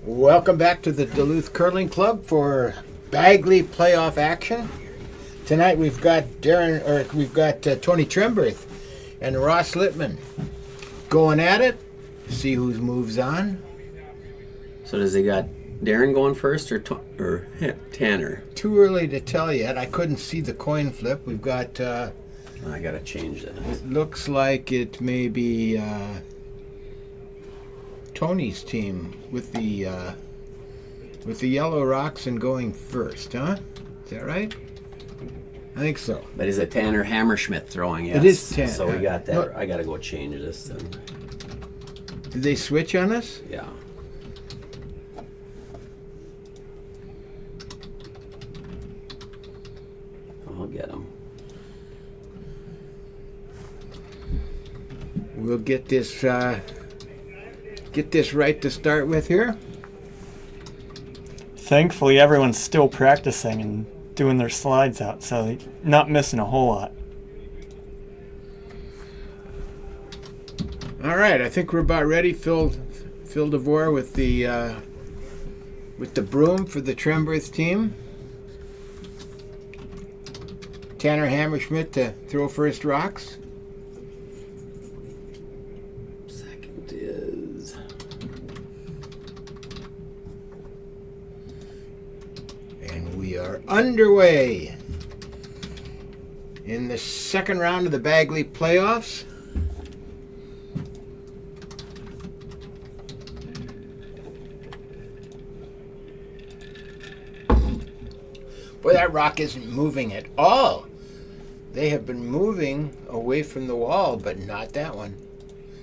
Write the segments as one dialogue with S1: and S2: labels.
S1: Welcome back to the Duluth Curling Club for Bagley playoff action. Tonight we've got Tony Trenberth and Ross Litman going at it. See who moves on.
S2: So does he got Darren going first or Tanner?
S1: Too early to tell yet. I couldn't see the coin flip. We've got.
S2: I gotta change that.
S1: It looks like it may be Tony's team with the yellow rocks and going first, huh? Is that right? I think so.
S2: But is it Tanner Hammerschmidt throwing? Yes.
S1: It is Tanner.
S2: So we got that.
S1: No.
S2: I gotta go change this then.
S1: Did they switch on us?
S2: Yeah. I'll get him.
S1: We'll get this right to start with here.
S3: Thankfully, everyone's still practicing and doing their slides out, so not missing a whole lot.
S1: All right, I think we're about ready. Phil DeVore with the broom for the Trenberth team. Tanner Hammerschmidt to throw first rocks.
S2: Second is
S1: And we are underway in the second round of the Bagley playoffs. Boy, that rock isn't moving at all. They have been moving away from the wall, but not that one.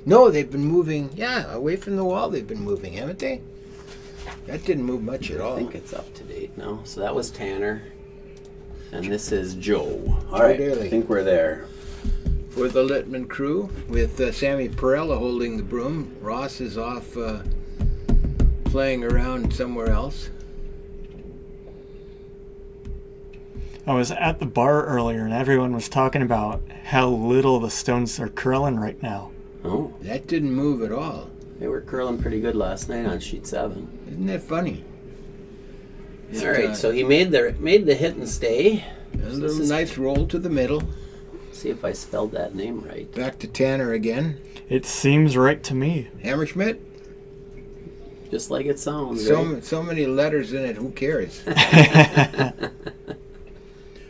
S1: No, they've been moving, away from the wall they've been moving, haven't they? That didn't move much at all.
S2: I think it's up to date now. So that was Tanner. And this is Joe. All
S1: Joe
S2: right,
S1: Daly.
S2: I think we're there.
S1: For the Litman crew, with Sammy Perella holding the broom. Ross is off playing around somewhere else.
S3: I was at the bar earlier and everyone was talking about how little the stones are curling right now.
S2: Oh,
S1: That didn't move at all.
S2: they were curling pretty good last night on sheet 7.
S1: Isn't that funny?
S2: All right, so he made the hit and stay.
S1: A little nice roll to the middle.
S2: See if I spelled that name right.
S1: Back to Tanner again.
S3: It seems right to me.
S1: Hammerschmidt.
S2: Just like it sounds, right?
S1: So many letters in it. Who cares?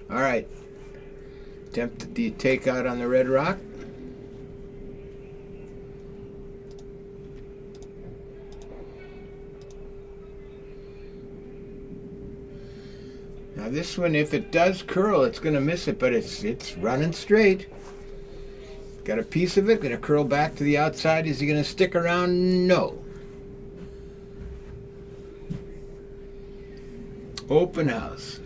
S1: All right. Attempted the takeout on the red rock. Now this one, if it does curl, it's going to miss it, but it's running straight. Got a piece of it, going to curl back to the outside. Is he going to stick around? No. Open house.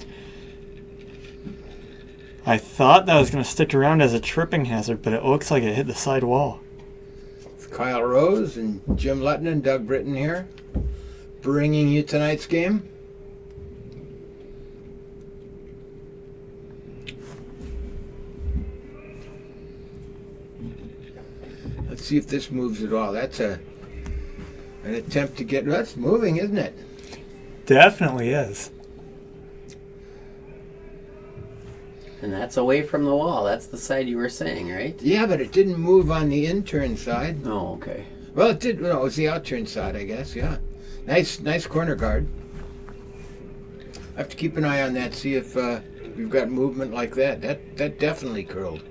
S3: I thought that was going to stick around as a tripping hazard, but it looks like it hit the side wall.
S1: It's Kyle Rose and Jim Lutton and Doug Britton here, bringing you tonight's game. Let's see if this moves at all. That's an attempt to get... That's moving, isn't it?
S3: Definitely is.
S2: And that's away from the wall. That's the side you were saying, right?
S1: Yeah, but it didn't move on the in-turn side.
S2: Oh, okay.
S1: Well, it did. No, it was the out-turn side, I guess. Yeah, nice corner guard. I have to keep an eye on that. See if we've got movement like that. That definitely curled.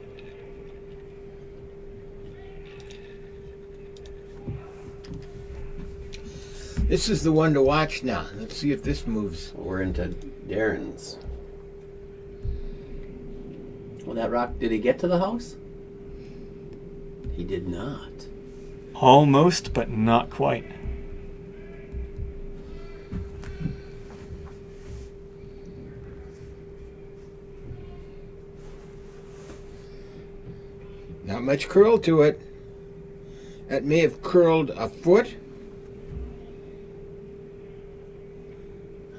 S1: This is the one to watch now. Let's see if this moves.
S2: We're into Darren's. Well, that rock, did he get to the house? He did not.
S3: Almost, but not quite.
S1: Not much curl to it. That may have curled a foot.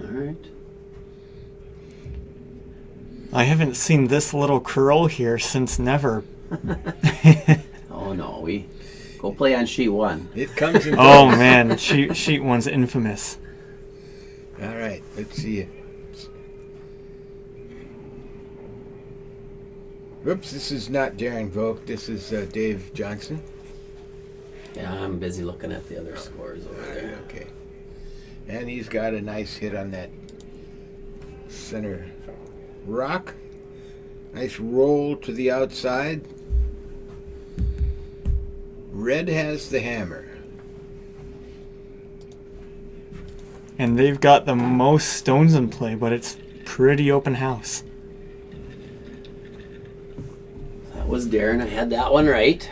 S2: All right.
S3: I haven't seen this little curl here since never.
S2: Oh no, we go play on sheet one.
S1: It comes and goes.
S3: Oh man, sheet one's infamous.
S1: right, let's see. Oops, this is not Darren Vogt. This is Dave Johnson.
S2: Yeah, I'm busy looking at the other scores over there.
S1: Okay. And he's got a nice hit on that center rock. Nice roll to the outside. Red has the hammer.
S3: And they've got the most stones in play, but it's pretty open house.
S2: That was Darren. I had that one right.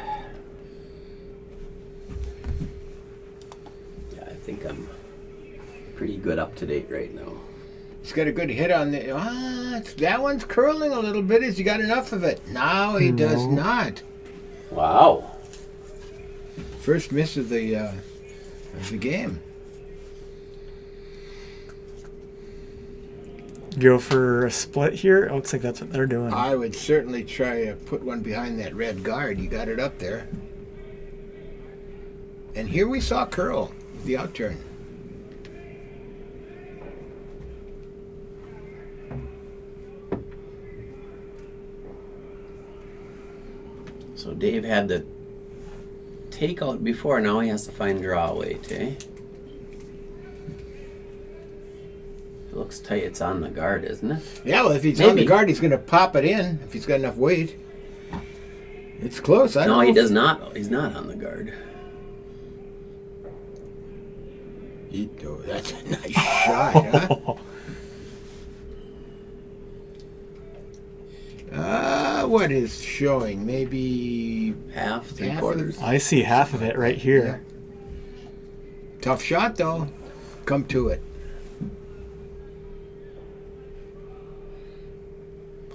S2: Yeah, I think I'm pretty good up to date right now.
S1: He's got a good hit on the... that one's curling a little bit. Has he got enough of it? No, he does not.
S2: Wow.
S1: First miss of the game.
S3: Go for a split here. It looks like that's what they're doing.
S1: I would certainly try to put one behind that red guard. You got it up there. And here we saw curl, the outturn.
S2: So Dave had the takeout before. Now he has to find draw weight, eh? It looks tight. It's on the guard, isn't it?
S1: Yeah, well, if he's on the guard, he's going to pop it in if he's got enough weight. It's close. I don't know.
S2: No, he does not. He's not on the guard.
S1: That's a nice shot, huh? What is showing? Maybe
S2: Half,
S1: half of
S2: three-quarters.
S3: I see half of it right here.
S1: Tough shot, though. Come to it.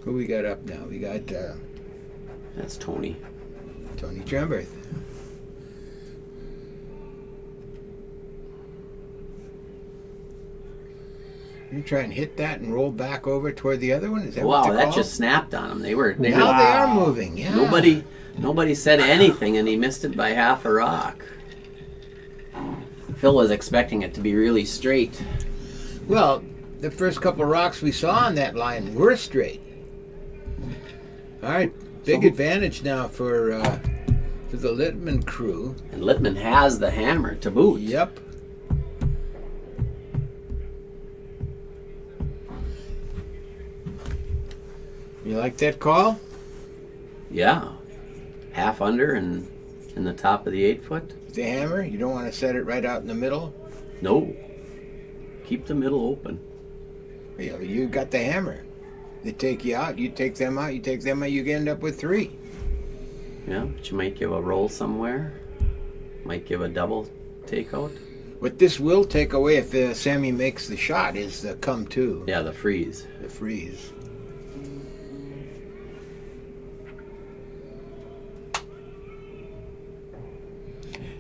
S1: Who we got up now? We got
S2: That's Tony.
S1: Tony Trenberth. You try and hit that and roll back over toward the other one? Is that what
S2: Wow,
S1: they
S2: that
S1: call?
S2: just snapped on him. They were.
S1: Now they are moving. Yeah.
S2: Nobody said anything, and he missed it by half a rock. Phil was expecting it to be really straight.
S1: Well, the first couple of rocks we saw on that line were straight. All right, big advantage now for the Litman crew.
S2: And Litman has the hammer to boot.
S1: Yep. You like that call?
S2: Yeah. Half under and in the top of the 8-foot.
S1: The hammer? You don't want to set it right out in the middle?
S2: No. Keep the middle open.
S1: Yeah, you got the hammer. They take you out, you take them out, you take them out, you end up with 3.
S2: Yeah, but you might give a roll somewhere. Might give a double takeout.
S1: What this will take away if Sammy makes the shot is the come to.
S2: Yeah, the freeze.
S1: The freeze.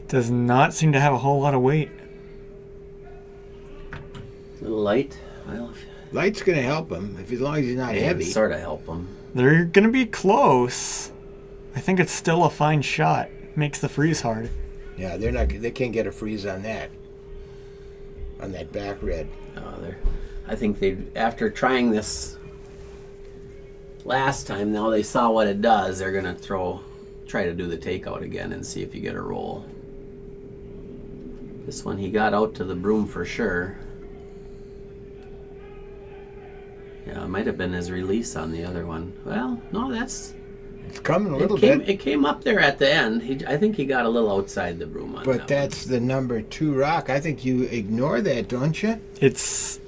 S3: Does not seem to have a whole lot of weight.
S2: A little light. Well,
S1: Light's going to help him, as long as he's not heavy.
S2: Sort of help him.
S3: They're going to be close. I think it's still a fine shot. Makes the freeze hard.
S1: Yeah, they can't get a freeze on that. On that back red.
S2: I think after trying this last time, now they saw what it does, they're going to try to do the takeout again and see if you get a roll. This one he got out to the broom for sure. Yeah, it might have been his release on the other one. Well, no, it's
S1: coming a little bit.
S2: It came up there at the end. I think he got a little outside the broom on that.
S1: But that's the number 2 rock. I think you ignore that, don't you?
S3: It's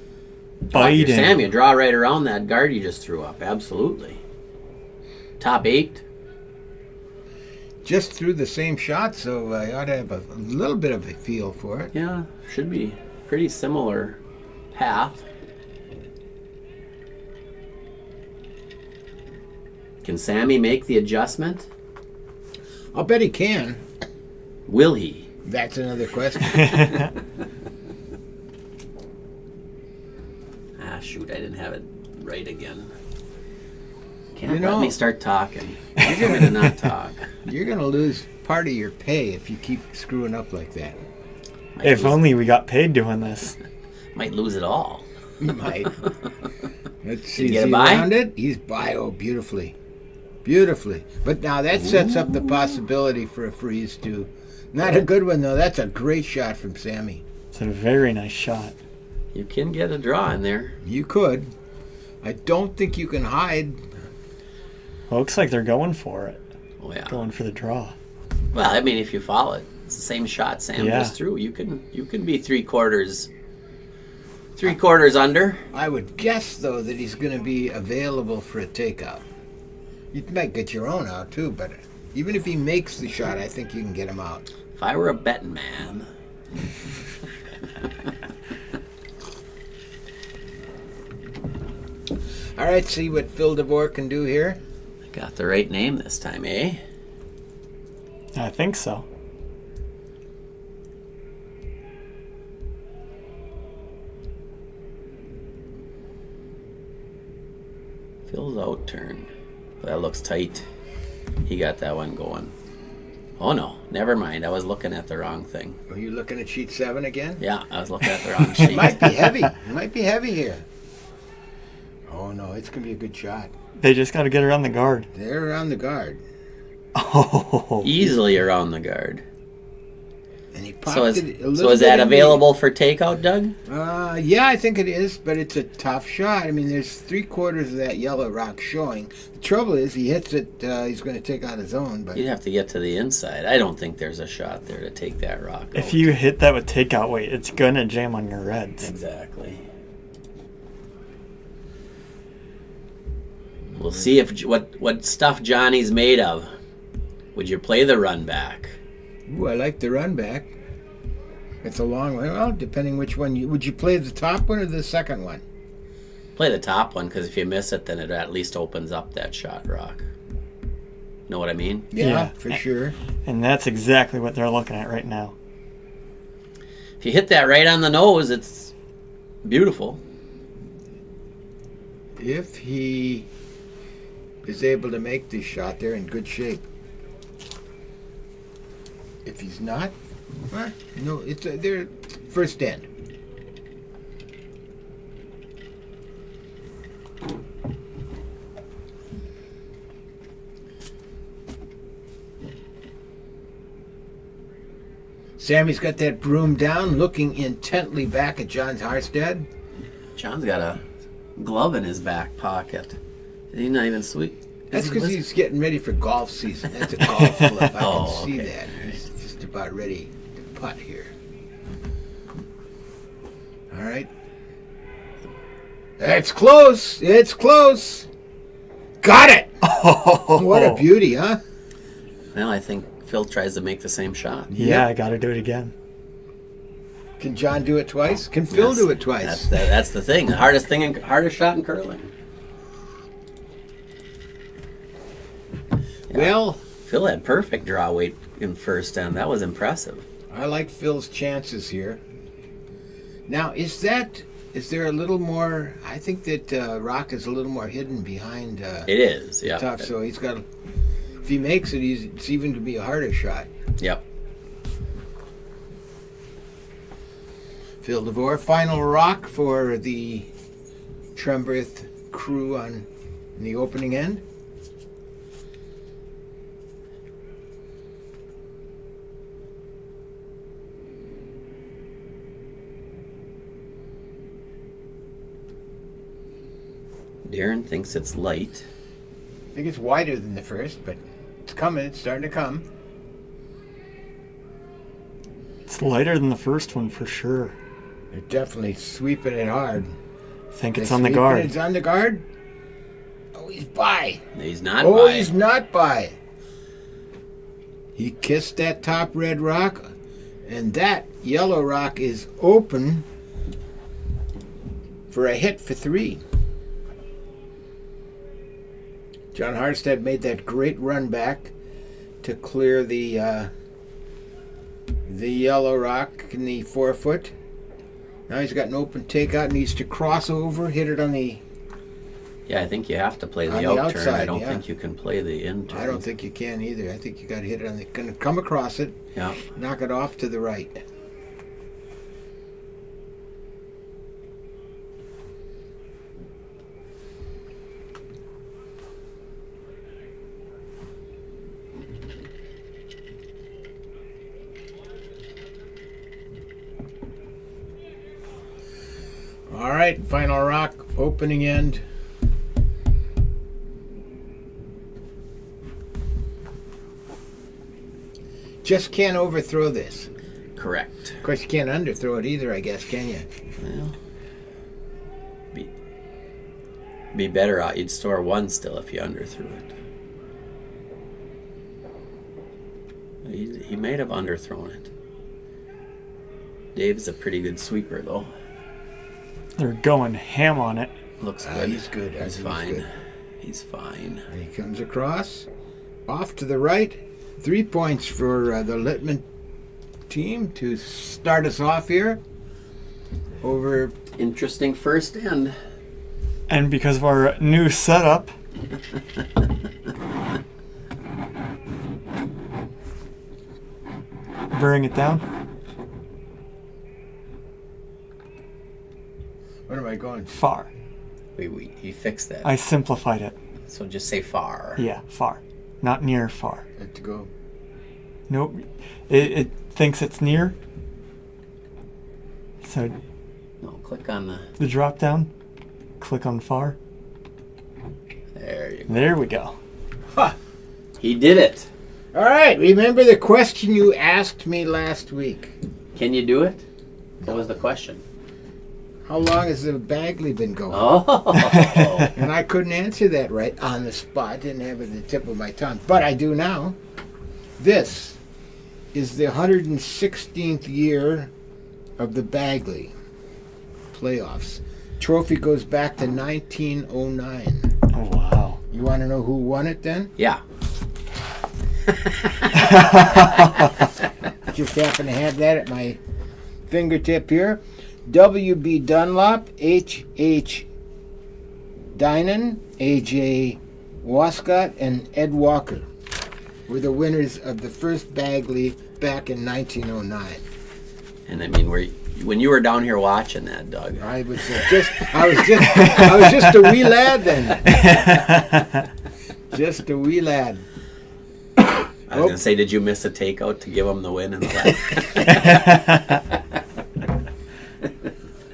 S3: biting.
S2: Sam, you draw right around that guard you just threw up. Absolutely. Top 8.
S1: Just threw the same shot, so I ought to have a little bit of a feel for it.
S2: Yeah, should be pretty similar path. Can Sammy make the adjustment?
S1: I'll bet he can.
S2: Will he?
S1: That's another question.
S2: Shoot, I didn't have it right again. Can't
S1: You know-
S2: let me start talking. I'm going to not talk.
S1: You're going to lose part of your pay if you keep screwing up like that.
S2: Might
S3: If
S2: lose-
S3: only we got paid doing this.
S2: Might lose it all.
S1: He might. Let's see.
S2: Did he get
S1: Is
S2: it
S1: he
S2: by?
S1: around it? He's by. Oh, beautifully. Beautifully. But now that sets up the possibility for a freeze, too. Not a good one, though. That's a great shot from Sammy.
S3: It's a very nice shot.
S2: You can get a draw in there.
S1: You could. I don't think you can hide.
S3: Well, looks like they're going for it.
S2: Oh yeah.
S3: Going for the draw.
S2: Well, I mean, if you follow it, it's the same shot Sam
S3: Yeah.
S2: just threw. You can be three quarters under.
S1: I would guess, though, that he's going to be available for a takeout. You might get your own out, too, but even if he makes the shot, I think you can get him out.
S2: If I were a betting man.
S1: All right, see what Phil DeVore can do here.
S2: Got the right name this time, eh?
S3: I think so.
S2: Phil's out turn. That looks tight. He got that one going. Oh no, never mind. I was looking at the wrong thing.
S1: Are you looking at sheet 7 again?
S2: Yeah, I was looking at the wrong sheet.
S1: It might be heavy. It might be heavy here. Oh, no, it's going to be a good shot.
S3: They just got to get around the guard.
S1: They're around the guard.
S3: Oh.
S2: Easily around the guard.
S1: And he popped
S2: So
S1: it a little
S2: is
S1: bit
S2: that
S1: in
S2: available for takeout, Doug?
S1: Yeah, I think it is, but it's a tough shot. I mean, there's 3/4 of that yellow rock showing. The trouble is, he hits it, he's going to take out his own. But
S2: You'd have to get to the inside. I don't think there's a shot there to take that rock
S3: If
S2: out.
S3: you hit that with takeout weight, it's going to jam on your reds.
S2: Exactly. We'll see if what stuff Johnny's made of. Would you play the run back?
S1: ooh, I like the run back. It's a long way. Well, depending which one. Would you play the top one or the second one?
S2: Play the top one, because if you miss it, then it at least opens up that shot rock. Know what I mean?
S3: Yeah.
S1: For sure.
S3: And that's exactly what they're looking at right now.
S2: If you hit that right on the nose, it's beautiful.
S1: If he is able to make this shot, they're in good shape. If he's not, well, no, they're first end. Sammy's got that broom down, looking intently back at John Harstead.
S2: John's got a glove in his back pocket. He's not even sweet.
S1: That's because he's getting ready for golf season. That's a golf glove. I can see
S2: okay.
S1: that. He's just about ready to putt here. All right. It's close. It's close. Got it. What a beauty, huh?
S2: Well, I think Phil tries to make the same shot.
S3: Yeah, I got to do it again.
S1: Can John do it twice? Can Phil
S2: Yes.
S1: do it twice?
S2: That's the thing. The hardest shot in curling.
S1: Well,
S2: Phil had perfect draw weight in first end. That was impressive.
S1: I like Phil's chances here. Now, is there a little more? I think that Rock is a little more hidden behind
S2: It is, yeah.
S1: tough, so he's got. If he makes it, it's even to be a harder shot.
S2: Yep.
S1: Phil DeVore, final rock for the Trenberth crew on the opening end.
S2: Darren thinks it's light.
S1: I think it's wider than the first, but it's coming. It's starting to come.
S3: It's lighter than the first one for sure.
S1: They're definitely sweeping it hard.
S3: I think it's
S1: They're
S3: on the
S1: sweeping
S3: guard.
S1: It's on the guard. Oh, he's by.
S2: He's not
S1: Oh,
S2: by.
S1: he's not by. He kissed that top red rock, and that yellow rock is open for a hit for 3. John Harstead made that great run back to clear the yellow rock in the 4-foot. Now he's got an open takeout, needs to cross over, hit it on the...
S2: Yeah, I think you have to play
S1: On
S2: the
S1: the
S2: out turn.
S1: outside,
S2: I don't
S1: yeah.
S2: think you can play the in turn.
S1: I don't think you can either. I think you got to hit it on the... Going to come across it,
S2: Yeah.
S1: knock it off to the right. All right, final rock, opening end. Just can't overthrow this.
S2: Correct.
S1: Of course, you can't underthrow it either, I guess, can you?
S2: Well, be better out. You'd store one still if you underthrew it. He might have underthrown it. Dave's a pretty good sweeper, though.
S3: They're going ham on it.
S2: Looks good.
S1: He's good.
S2: He's fine. He's fine.
S1: And he comes across. Off to the right. 3 points for the Litman team to start us off here. Over.
S2: Interesting first end.
S3: And because of our new setup, bring it down.
S1: What am I going?
S3: Far.
S2: You fixed that.
S3: I simplified it.
S2: So just say far.
S3: Yeah, far. Not near far.
S1: Have to go.
S3: Nope. It thinks it's near. So
S2: No, click on
S3: the drop down. Click on far.
S2: There you go.
S3: There we go.
S1: Huh.
S2: He did it.
S1: All right. Remember the question you asked me last week?
S2: Can you do it? What was the question?
S1: How long has the Bagley been going?
S2: Oh.
S1: And I couldn't answer that right on the spot. Didn't have it at the tip of my tongue. But I do now. This is the 116th year of the Bagley playoffs. Trophy goes back to 1909.
S3: Oh, wow.
S1: You want to know who won it then?
S2: Yeah.
S1: Just happen to have that at my fingertip here. W.B. Dunlop, H.H. Dinan, A.J. Wascott, and Ed Walker were the winners of the first Bagley back in 1909.
S2: And I mean, when you were down here watching that, Doug.
S1: I was just a wee lad then. Just a wee lad.
S2: I was going to say, did you miss a takeout to give him the win in the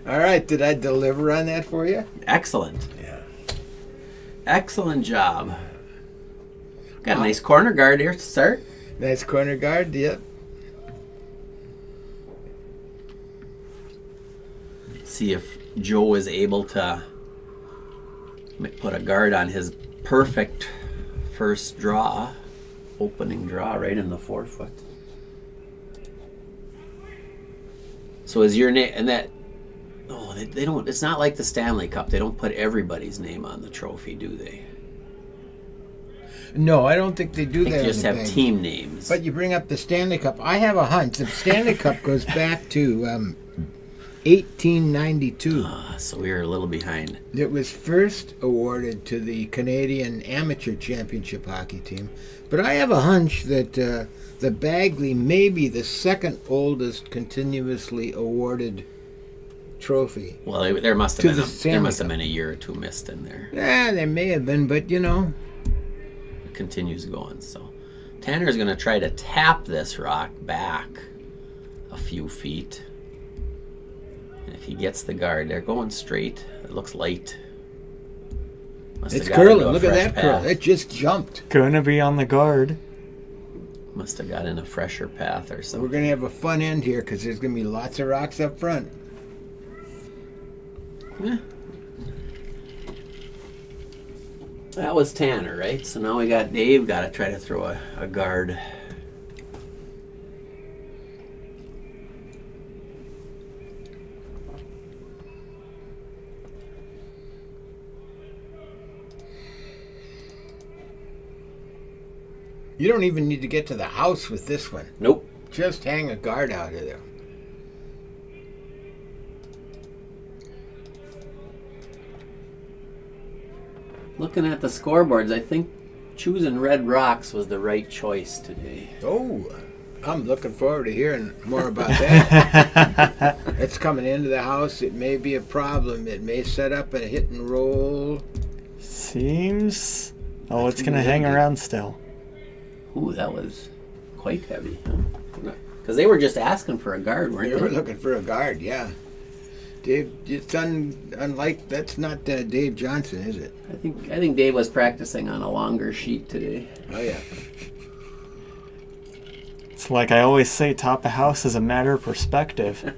S1: All right, did I deliver on that for you?
S2: Excellent.
S1: Yeah.
S2: Excellent job. Got a nice corner guard here to start.
S1: Nice corner guard, yep.
S2: See if Joe is able to put a guard on his perfect first draw, opening draw right in the forefoot. So is your name, and that, oh, they don't, it's not like the Stanley Cup. They don't put everybody's name on the trophy, do they?
S1: No, I don't think they do
S2: They
S1: that.
S2: just
S1: in the
S2: have
S1: Bagley.
S2: team names.
S1: But you bring up the Stanley Cup. I have a hunch. The Stanley Cup goes back to 1892.
S2: So we were a little behind.
S1: It was first awarded to the Canadian Amateur Championship hockey team. But I have a hunch that the Bagley may be the second oldest continuously awarded trophy.
S2: Well, there must
S1: To
S2: have
S1: the
S2: been
S1: Stanley
S2: there must have
S1: Cup.
S2: been a year or two missed in there.
S1: Yeah, there may have been, but you know.
S2: It continues going. So Tanner's going to try to tap this rock back a few feet. And if he gets the guard, they're going straight. It looks light. Must
S1: It's
S2: have got into
S1: curling.
S2: a
S1: Look at
S2: fresh
S1: that curl.
S2: path.
S1: It just jumped.
S3: Gonna be on the guard.
S2: Must have got in a fresher path or
S1: We're
S2: something.
S1: going to have a fun end here because there's going to be lots of rocks up front.
S2: Yeah. That was Tanner, right? So now we got Dave got to try to throw a guard.
S1: You don't even need to get to the house with this one.
S2: Nope.
S1: Just hang a guard out of there.
S2: Looking at the scoreboards, I think choosing red rocks was the right choice today.
S1: Oh, I'm looking forward to hearing more about that. It's coming into the house. It may be a problem. It may set up a hit and roll.
S3: Seems. Oh, it's gonna hang around still.
S2: Ooh, that was quite heavy. Because they were just asking for a guard, weren't
S1: They
S2: they?
S1: were looking for a guard, yeah. Dave, it's unlike, that's not Dave Johnson, is it?
S2: I think Dave was practicing on a longer sheet today.
S1: Oh, yeah.
S3: It's like I always say, top of house is a matter of perspective.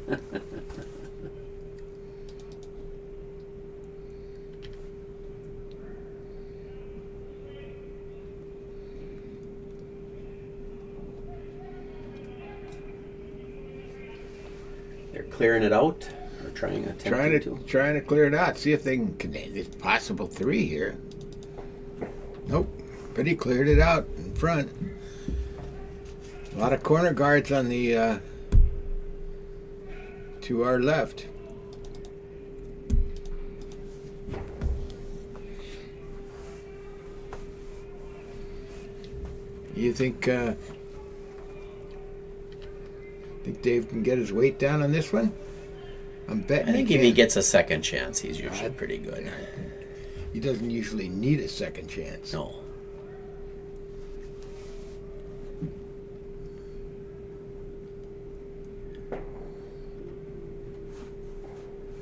S2: They're clearing it out or trying
S1: Trying to clear it out. See if they can there's possible 3 here. Nope. But he cleared it out in front. A lot of corner guards on the to our left. You think Dave can get his weight down on this one? I'm betting.
S2: I think if he gets a second chance, he's usually pretty good.
S1: He doesn't usually need a second chance.
S2: No.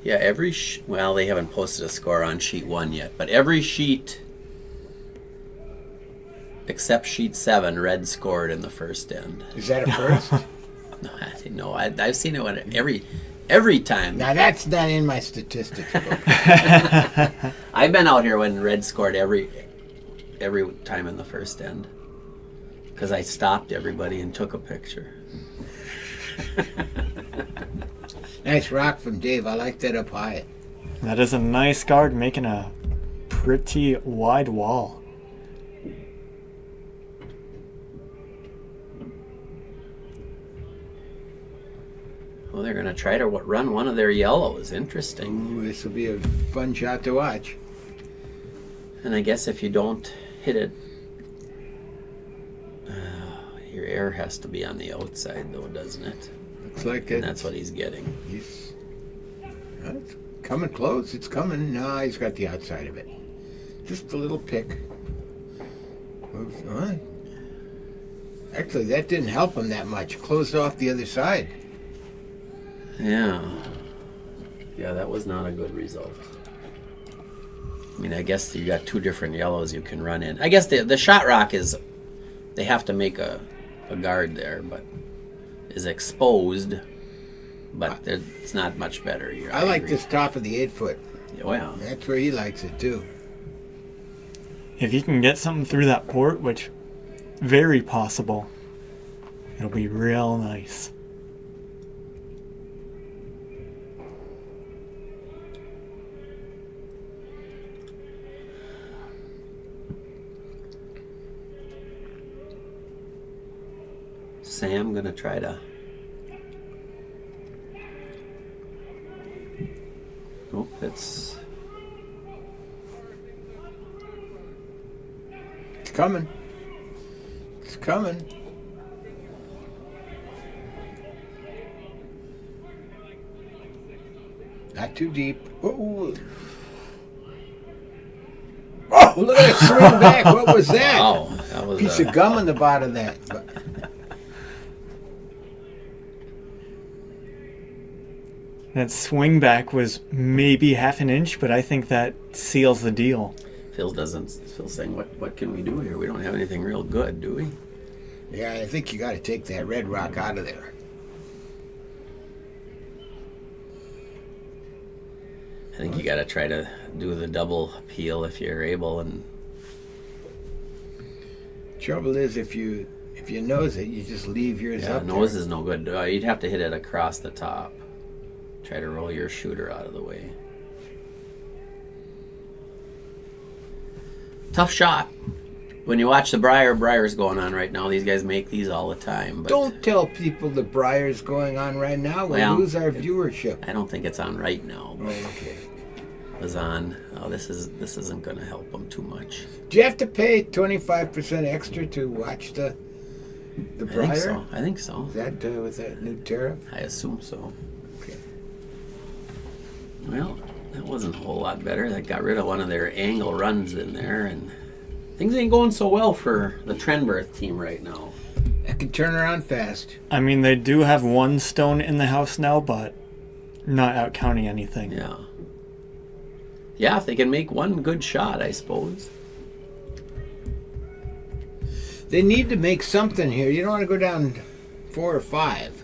S2: Yeah, well, they haven't posted a score on sheet 1 yet, but every sheet except sheet 7, Red scored in the first end.
S1: Is that a first?
S2: No, I've seen it when every time.
S1: Now that's not in my statistics book.
S2: I've been out here when Red scored every time in the first end because I stopped everybody and took a picture.
S1: Nice rock from Dave. I like that up high.
S3: That is a nice guard making a pretty wide wall.
S2: Well, they're going to try to run one of their yellows. Interesting.
S1: Ooh, this will be a fun shot to watch.
S2: And I guess if you don't hit it, your air has to be on the outside, though, doesn't it?
S1: Looks like it.
S2: And that's what he's getting.
S1: It's coming close. It's coming. No, he's got the outside of it. Just a little pick. Moves on. Actually, that didn't help him that much. Closed off the other side.
S2: Yeah. Yeah, that was not a good result. I mean, I guess you got 2 different yellows you can run in. I guess the shot rock is, they have to make a guard there, but is exposed, but it's not much better.
S1: I like this top of the 8-foot.
S2: Oh, yeah.
S1: That's where he likes it, too.
S3: If you can get something through that port, which very possible, it'll be real nice.
S2: Sam gonna try to. Nope, it's
S1: coming. It's coming. Not too deep. Ooh. Oh, look at it swing back. What was that?
S2: Wow, that was
S1: Piece of gum on the bottom of that.
S3: That swing back was maybe half an inch, but I think that seals the deal.
S2: Phil's saying, what can we do here? We don't have anything real good, do we?
S1: Yeah, I think you got to take that red rock out of there.
S2: I think you got to try to do the double peel if you're able. And
S1: trouble is, if you nose it, you just leave yours up.
S2: Nose
S1: there.
S2: is no good. You'd have to hit it across the top. Try to roll your shooter out of the way. Tough shot. When you watch the Briar's going on right now, these guys make these all the time. But
S1: don't tell people the Briar's going on right now. We'll lose our viewership.
S2: I don't think it's on right now.
S1: Oh, okay.
S2: It was on. Oh, this isn't going to help them too much.
S1: Do you have to pay 25% extra to watch the Briar?
S2: I think so.
S1: Is that with that new tariff?
S2: I assume so.
S1: Okay.
S2: Well, that wasn't a whole lot better. That got rid of one of their angle runs in there, and things ain't going so well for the Trenberth team right now.
S1: That can turn around fast.
S3: I mean, they do have 1 stone in the house now, but not out counting anything.
S2: Yeah. Yeah, if they can make one good shot, I suppose.
S1: They need to make something here. You don't want to go down 4 or 5.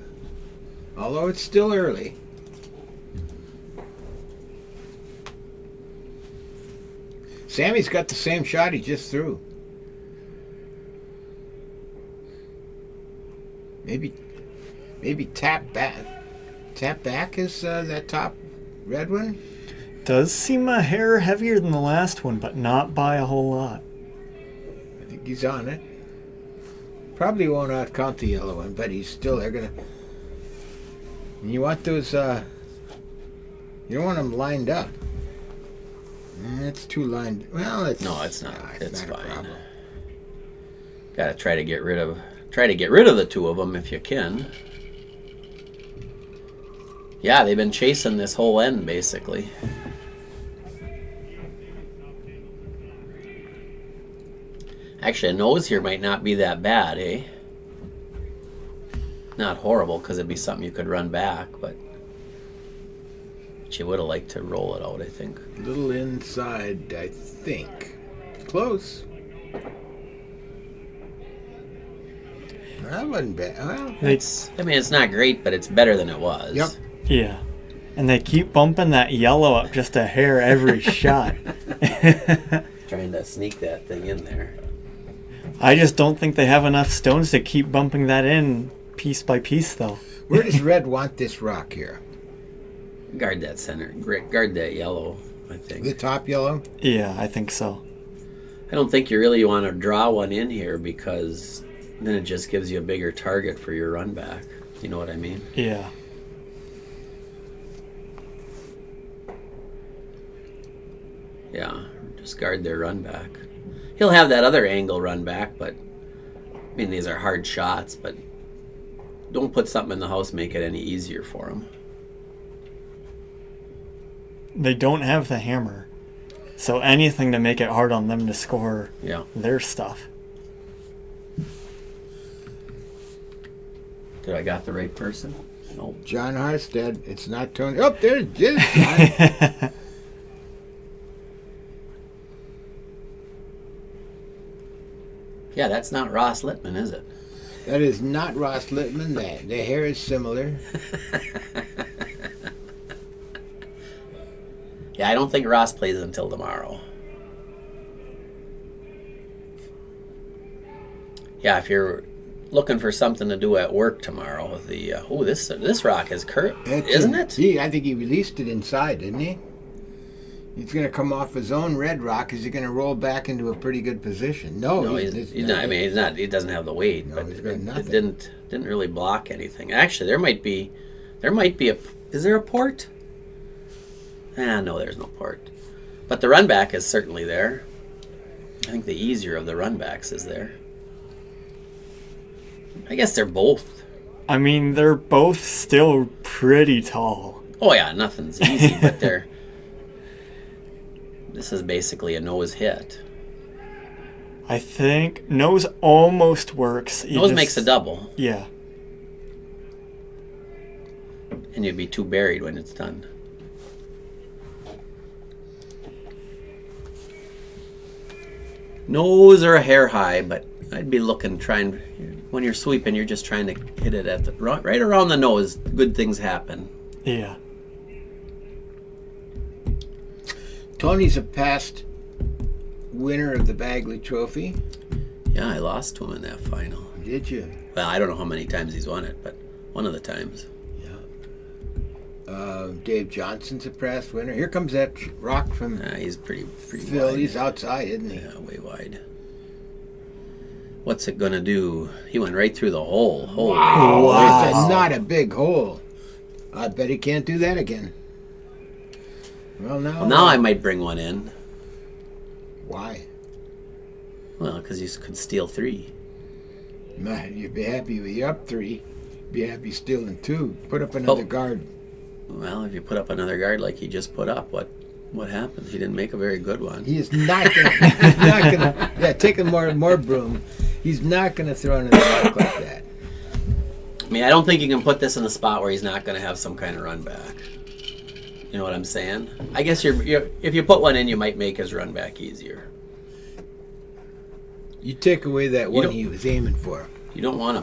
S1: Although it's still early. Sammy's got the same shot he just threw. Maybe tap back. Tap back is that top red one?
S3: Does seem a hair heavier than the last one, but not by a whole lot.
S1: I think he's on it. Probably won't outcount the yellow one, but he's still, they're gonna. And you want those, you don't want them lined up. It's too lined. Well, it's
S2: No, it's not. It's
S1: not a
S2: fine.
S1: problem.
S2: Gotta try to get rid of the 2 of them if you can. Yeah, they've been chasing this whole end basically. Actually, a nose here might not be that bad, eh? Not horrible, because it'd be something you could run back, but you would have liked to roll it out, I think.
S1: A little inside, I think. Close. That wasn't bad. Well,
S2: I mean, it's not great, but it's better than it was.
S1: Yep.
S3: Yeah. And they keep bumping that yellow up just a hair every shot.
S2: Trying to sneak that thing in there.
S3: I just don't think they have enough stones to keep bumping that in piece by piece, though.
S1: where does red want this rock here?
S2: Guard that center. Guard that yellow, I think.
S1: The top yellow?
S3: Yeah, I think so.
S2: I don't think you really want to draw one in here, because then it just gives you a bigger target for your run back. You know what I mean?
S3: Yeah.
S2: Yeah, just guard their run back. He'll have that other angle run back, but I mean, these are hard shots, but don't put something in the house make it any easier for him.
S3: They don't have the hammer. So anything to make it hard on them to score their stuff.
S2: Did I got the right person? No.
S1: John Harstead. It's not Tony. Oh, there's John.
S2: Yeah, that's not Ross Litman, is it?
S1: That is not Ross Litman. The hair is similar.
S2: Yeah, I don't think Ross plays until tomorrow. Yeah, if you're looking for something to do at work tomorrow, the this rock is curved, isn't it?
S1: I think he released it inside, didn't he? He's going to come off his own red rock. Is he going to roll back into a pretty good position? No,
S2: he's not. I mean, he's not. He doesn't have the weight,
S1: No,
S2: but
S1: he's got
S2: it
S1: nothing.
S2: didn't really block anything. Actually, there might be a. Is there a port? No, there's no port. But the run back is certainly there. I think the easier of the run backs is there. I guess they're both.
S3: I mean, they're both still pretty tall.
S2: Oh yeah, nothing's easy, but they're. This is basically a nose hit.
S3: I think nose almost works.
S2: Nose makes a double,
S3: Yeah.
S2: and you'd be too buried when it's done. Nose or a hair high, but I'd be trying. When you're sweeping, you're just trying to hit it at right around the nose. Good things happen.
S3: Yeah.
S1: Tony's a past winner of the Bagley Trophy.
S2: Yeah, I lost to him in that final.
S1: Did you?
S2: Well, I don't know how many times he's won it, but one of the times.
S1: Dave Johnson's a past winner. Here comes that rock from
S2: He's pretty
S1: Phil.
S2: wide.
S1: He's outside, isn't he?
S2: Yeah, way wide. What's it gonna do? He went right through the hole. Holy
S3: Wow.
S1: It's not a big hole. I bet he can't do that again. Well,
S2: Now I might bring one in.
S1: Why?
S2: Well, because you could steal 3.
S1: Man, you'd be happy with you're up 3. Be happy stealing 2. Put up another guard.
S2: Well, if you put up another guard like he just put up, what happened? He didn't make a very good one.
S1: He is not gonna. He's not gonna. Yeah, take a more broom. He's not gonna throw another rock like that.
S2: I mean, I don't think you can put this in a spot where he's not going to have some kind of run back. You know what I'm saying? I guess you're if you put one in, you might make his run back easier.
S1: You take away that
S2: You
S1: one
S2: don't-
S1: he was aiming for.
S2: You don't want to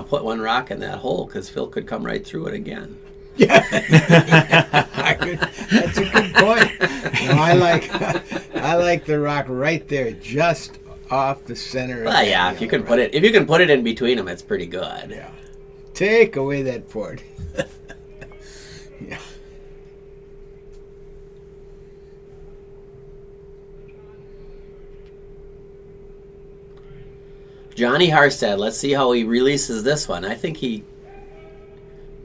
S2: put one rock in that hole because Phil could come right through it again.
S1: Yeah, that's a good point. No, I like the rock right there, just off the center. Of
S2: Well,
S1: that
S2: yeah, if you
S1: hill,
S2: can put it in between them, it's pretty good.
S1: Yeah. Take away that port. Yeah.
S2: Johnny Harstad, let's see how he releases this one. I think he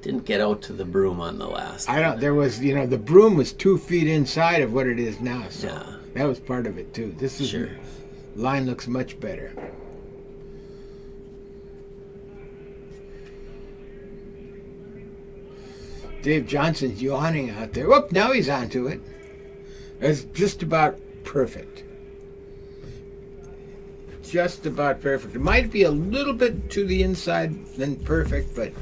S2: didn't get out to the broom on the last.
S1: There was, the broom was 2 feet inside of what it is now, so
S2: Yeah.
S1: that was part of it too. This is
S2: Sure.
S1: line looks much better. Dave Johnson's yawning out there. Whoop, now he's onto it. It's just about perfect. Just about perfect. It might be a little bit to the inside than perfect, but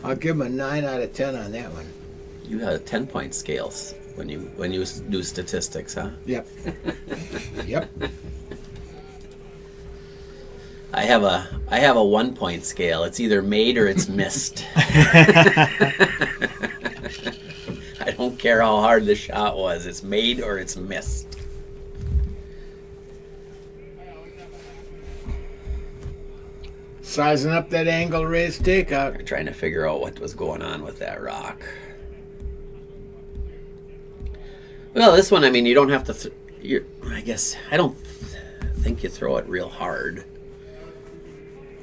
S1: I'll give him a 9 out of 10 on that one.
S2: You had a 10-point scales when you do statistics, huh?
S1: Yep. Yep.
S2: I have a 1-point scale. It's either made or it's missed. I don't care how hard the shot was. It's made or it's missed.
S1: Sizing up that angle raised takeout.
S2: We're trying to figure out what was going on with that rock. Well, this one, I mean, you don't have to. I guess I don't think you throw it real hard.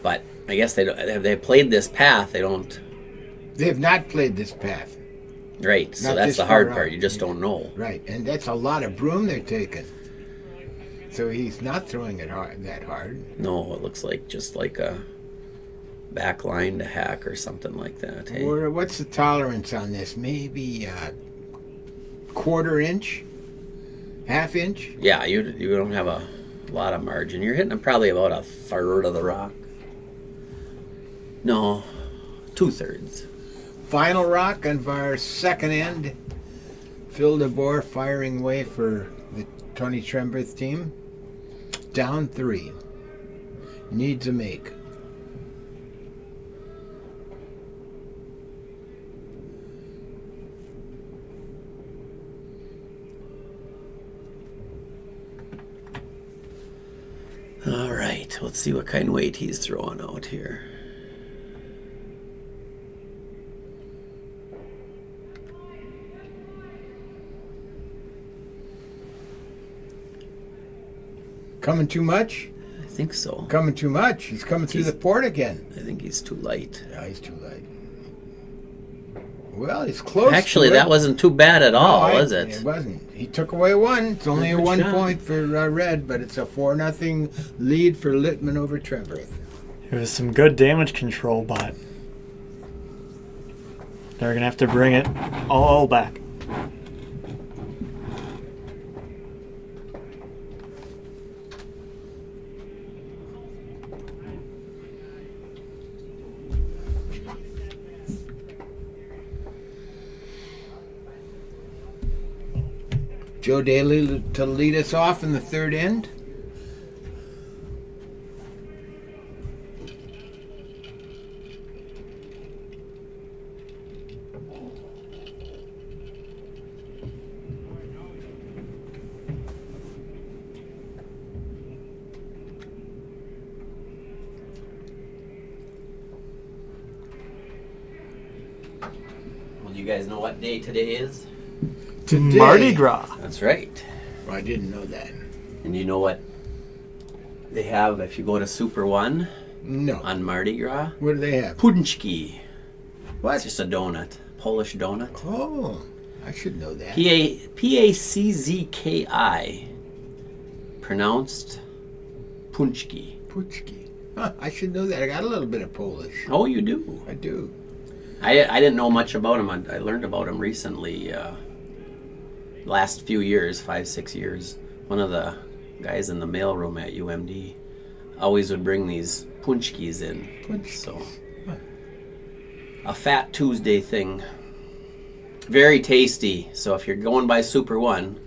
S2: But I guess they don't. Have they played this path? They don't.
S1: They have not played this path.
S2: Right. So
S1: Not
S2: that's
S1: this
S2: the hard
S1: far
S2: part.
S1: out.
S2: You just don't know.
S1: Right, and that's a lot of broom they're taking. So he's not throwing it that hard.
S2: No, it looks like just like a back line to hack or something like that. Hey?
S1: Or what's the tolerance on this? Maybe quarter inch, half inch.
S2: Yeah, you don't have a lot of margin. You're hitting them probably about a third of the rock. No, 2/3.
S1: Final rock on our second end. Phil DeVore firing away for the Tony Trenberth team. Down 3. Needs a make.
S2: All right, let's see what kind of weight he's throwing out here.
S1: Coming too much?
S2: I think so.
S1: Coming too much. He's coming through the port again.
S2: I think he's too light.
S1: Yeah, he's too light. Well, he's close.
S2: Actually,
S1: to it.
S2: that wasn't too bad at all, was it?
S1: It wasn't. He took away 1. It's only a
S2: Good
S1: 1
S2: shot.
S1: point for Red, but it's a 4-0 lead for Litman over Trenberth.
S3: It was some good damage control, but they're gonna have to bring it all back.
S1: Joe Daly to lead us off in the third end.
S2: Well, do you guys know what day today is?
S1: Today,
S3: Mardi Gras.
S2: That's right.
S1: Well, I didn't know that.
S2: And you know what they have if you go to Super One
S1: No.
S2: on Mardi Gras?
S1: What do they have?
S2: Punchki. It's
S1: What?
S2: just a donut. Polish donut.
S1: Oh, I should know that.
S2: Paczki. Pronounced Punchki.
S1: Puchki. Huh, I should know that. I got a little bit of Polish.
S2: Oh, you do?
S1: I do.
S2: I didn't know much about him. I learned about him recently. Last few years, 5-6 years. One of the guys in the mailroom at UMD always would bring these punchkis in.
S1: Punchkis.
S2: So,
S1: Huh.
S2: a Fat Tuesday thing. Very tasty. So if you're going by Super One,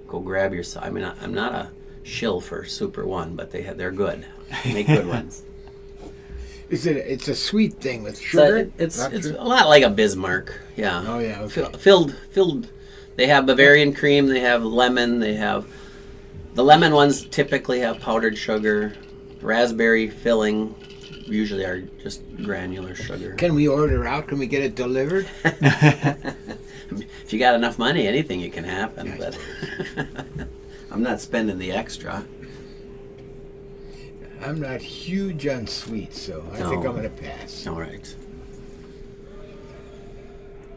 S2: go grab yourself. I mean, I'm not a shill for Super One, but they're good. They make good ones.
S1: It's a sweet thing with
S2: So
S1: sugar?
S2: it's a lot like a Bismarck. Yeah.
S1: Oh, yeah, okay.
S2: Filled. They have Bavarian cream. They have lemon. They have the lemon ones typically have powdered sugar, raspberry filling. Usually are just granular sugar.
S1: Can we order out? Can we get it delivered?
S2: If you got enough money, anything you can happen. But I'm not spending the extra.
S1: I'm not huge on sweets, so I think I'm going to pass.
S2: All right.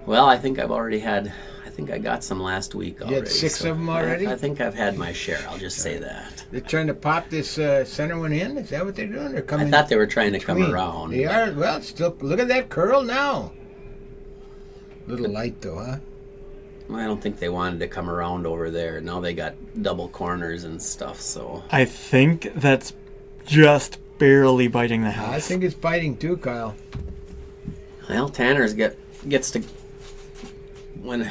S2: Well, I think I got some last week already.
S1: You had 6 of them already?
S2: I think I've had my share. I'll just say that.
S1: They're trying to pop this center one in? Is that what they're doing? They're coming
S2: I thought they were trying to come
S1: between.
S2: around.
S1: They are? Well, still, look at that curl now. Little light, though, huh?
S2: I don't think they wanted to come around over there. Now they got double corners and stuff, so.
S3: I think that's just barely biting the house.
S1: I think it's biting too, Kyle.
S2: Well, Tanner's gets to. When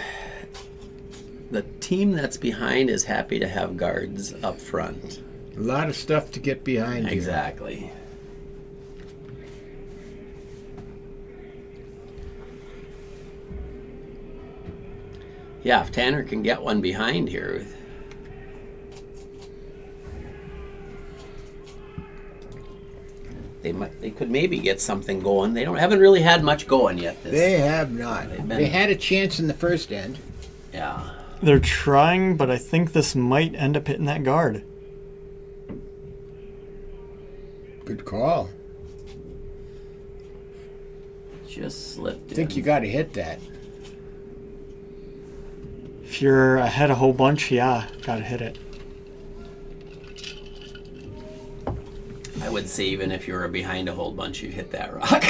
S2: the team that's behind is happy to have guards up front.
S1: A lot of stuff to get behind.
S2: Exactly. Yeah, if Tanner can get one behind here. They could maybe get something going. They haven't really had much going yet.
S1: They have not. They had a chance in the first end.
S2: Yeah.
S3: They're trying, but I think this might end up hitting that guard.
S1: Good call.
S2: Just slipped
S1: I think you got to hit that.
S3: If you're ahead a whole bunch, yeah, gotta hit it.
S2: I would say even if you were behind a whole bunch, you'd hit that rock.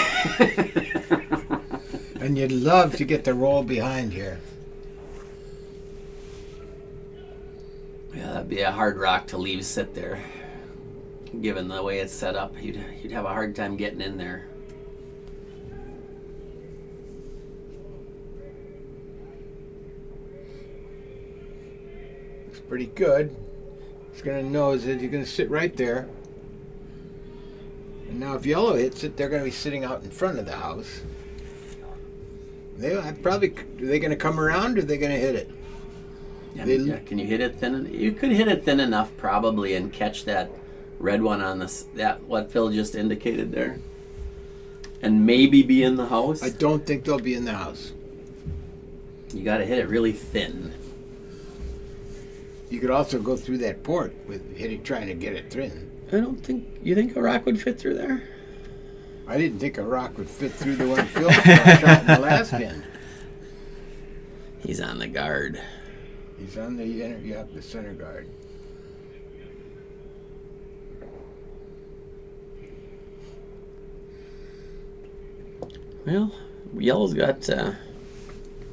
S1: And you'd love to get the roll behind here.
S2: Yeah, that'd be a hard rock to leave sit there. Given the way it's set up, you'd have a hard time getting in there.
S1: It's pretty good. It's going to nose it. You're going to sit right there. And now if yellow hits it, they're going to be sitting out in front of the house. Are they going to come around, or are they going to hit it?
S2: Yeah, can you hit it thin? You could hit it thin enough probably and catch that red one on that what Phil just indicated there, and maybe be in the house.
S1: I don't think they'll be in the house.
S2: You got to hit it really thin.
S1: You could also go through that port with trying to get it thin.
S2: I don't think you think a rock would fit through there.
S1: I didn't think a rock would fit through the one Phil shot in the last end.
S2: He's on the guard.
S1: He's on the the center guard.
S2: Well, yellow's got.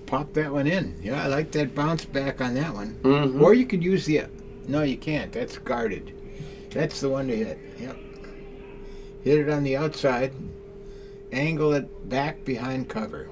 S1: Pop that one in. Yeah, I like that bounce back on that one.
S2: Mhm.
S1: Or you could use the. No, you can't. That's guarded. That's the one to hit. Yep. Hit it on the outside. Angle it back behind cover.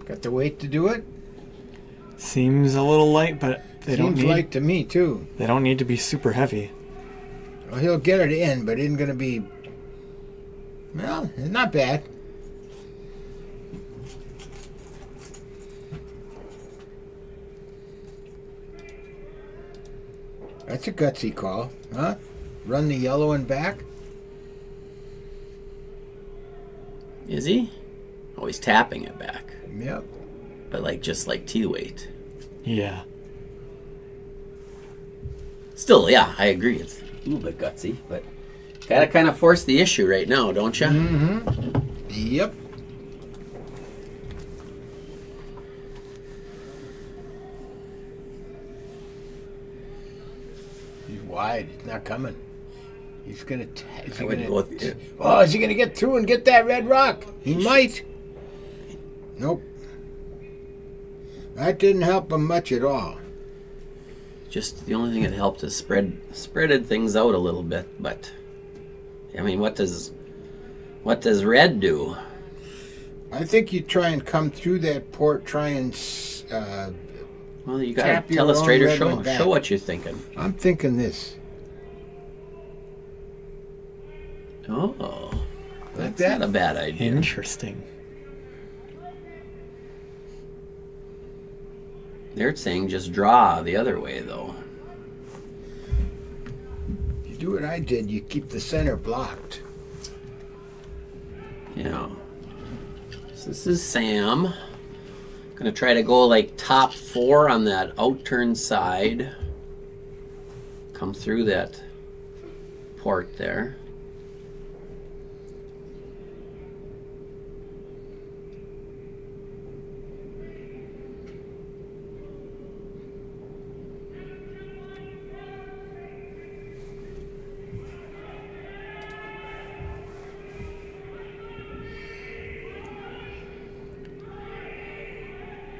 S1: Got the weight to do it?
S3: Seems a little light, but they don't
S1: Seems
S3: need.
S1: light to me too.
S3: They don't need to be super heavy.
S1: Well, he'll get it in, but it isn't going to be. Well, it's not bad. That's a gutsy call, huh? Run the yellow one back.
S2: Is he? Oh, he's tapping it back,
S1: Yep.
S2: but just like T weight.
S3: Yeah.
S2: Still, yeah, I agree. It's a little bit gutsy, but gotta kind of force the issue right now, don't you?
S1: Mm-hmm. Yep. He's wide. It's not coming. He's gonna. Is he
S2: I would
S1: gonna?
S2: go with it.
S1: Oh, is he gonna get through and get that red rock? He might. Nope. That didn't help him much at all.
S2: Just the only thing that helped is spreaded things out a little bit. But I mean, what does red do?
S1: I think you try and come through that port. Try and.
S2: Well, you
S1: Tap
S2: gotta
S1: your
S2: tell us
S1: own
S2: straight or
S1: red one
S2: show
S1: back.
S2: what you're thinking.
S1: I'm thinking this.
S2: Oh,
S1: Like
S2: that's
S1: that?
S2: not a bad idea.
S3: Interesting.
S2: They're saying just draw the other way, though.
S1: You do what I did. You keep the center blocked.
S2: You know. So this is Sam. Gonna try to go like top 4 on that outturn side. Come through that port there.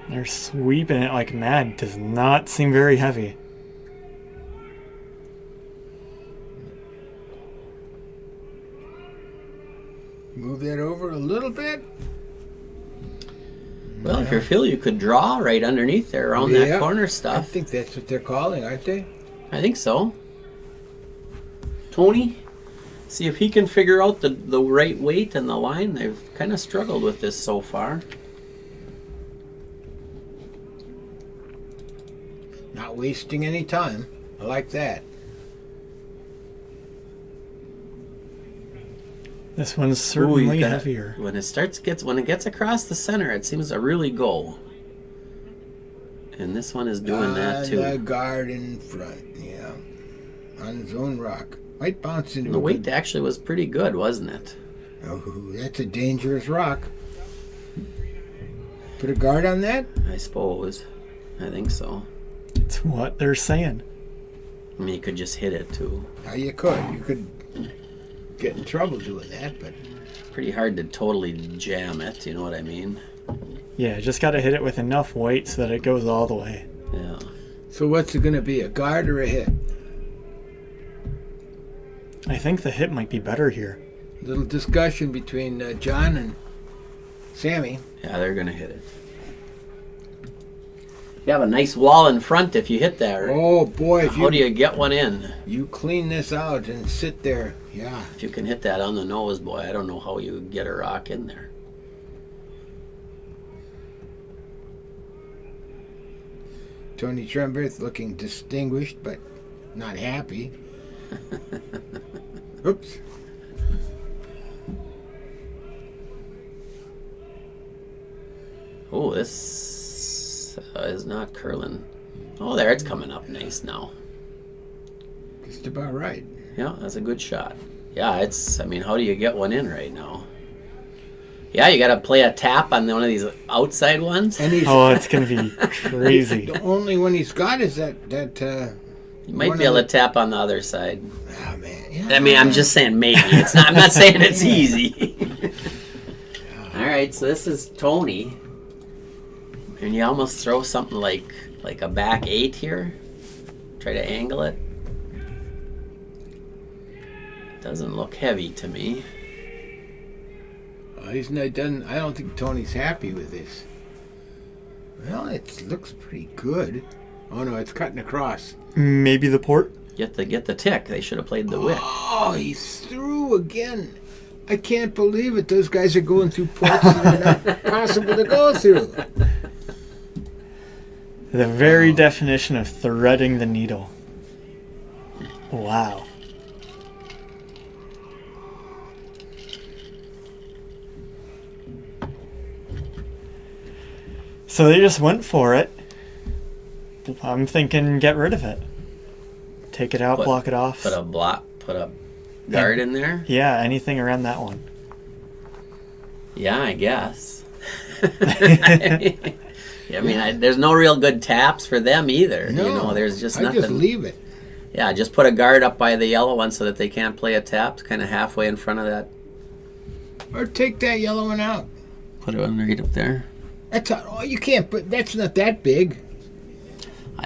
S3: They're sweeping it like mad. Does not seem very heavy.
S1: Move that over a little bit.
S2: Well, if you feel you could draw right underneath there around that corner
S1: I
S2: stuff.
S1: think that's what they're calling, aren't they?
S2: I think so. Tony, see if he can figure out the right weight and the line. They've kind of struggled with this so far.
S1: Not wasting any time. I like that.
S3: This one's
S2: Ooh, you
S3: certainly
S2: gotta-
S3: heavier.
S2: When it gets across the center, it seems to really go. And this one is doing that too.
S1: The guard in front, yeah. On his own rock. Might bounce into
S2: The
S1: a
S2: weight
S1: good-
S2: actually was pretty good, wasn't it?
S1: Oh, that's a dangerous rock. Put a guard on that?
S2: I suppose. I think so.
S3: It's what they're saying.
S2: I mean, you could just hit it too.
S1: Now you could. You could get in trouble doing that, but
S2: Pretty hard to totally jam it, you know what I mean?
S3: Yeah, just gotta hit it with enough weight so that it goes all the way.
S2: Yeah.
S1: so what's it going to be? A guard or a hit?
S3: I think the hit might be better here.
S1: Little discussion between John and Sammy.
S2: Yeah, they're going to hit it. You have a nice wall in front if you hit that.
S1: Oh boy, if
S2: How do you get one in?
S1: you clean this out and sit there, yeah.
S2: If you can hit that on the nose, boy, I don't know how you get a rock in there.
S1: Tony Trenberth looking distinguished, but not happy. Oops.
S2: Oh, this is not curling. Oh, there, it's coming up nice now.
S1: Just about right.
S2: Yeah, that's a good shot. Yeah, I mean, how do you get one in right now? Yeah, you got to play a tap on one of these outside ones.
S1: And he's
S3: Oh, it's gonna be crazy.
S1: the only one he's got is that
S2: You might
S1: one
S2: be able
S1: of
S2: to tap on the other side.
S1: oh man. Yeah.
S2: I mean, I'm just saying maybe. It's not. I'm not saying it's easy. All right, so this is Tony, and you almost throw something like a back 8 here. Try to angle it. Doesn't look heavy to me.
S1: He's not done. I don't think Tony's happy with this. Well, it looks pretty good. Oh no, it's cutting across.
S3: Maybe the port?
S2: Get the tick. They should have played the wick.
S1: Oh, he's through again. I can't believe it. Those guys are going through ports that are not possible to go through.
S3: The very definition of threading the needle. Wow. So they just went for it. I'm thinking get rid of it. Take it out,
S2: Put-
S3: block it off.
S2: Put a guard in there.
S3: Yeah, anything around that one.
S2: Yeah, I guess. I mean, there's no real good taps for them either.
S1: No,
S2: You know, there's just
S1: I
S2: nothing.
S1: just leave it.
S2: Yeah, just put a guard up by the yellow one so that they can't play a tap, kind of halfway in front of that.
S1: Or take that yellow one out.
S2: Put it on right up there.
S1: That's you can't put. That's not that big.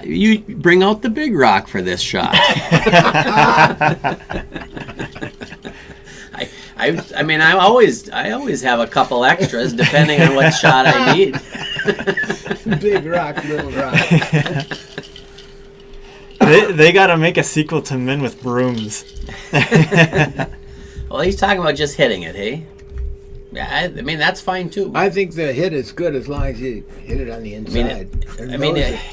S2: You bring out the big rock for this shot. I mean, I always have a couple extras depending on what shot I need.
S1: Big rock, little rock.
S3: They got to make a sequel to Men with Brooms.
S2: Well, he's talking about just hitting it, hey? Yeah, I mean, that's fine too.
S1: I think the hit is good as long as you hit it on the inside.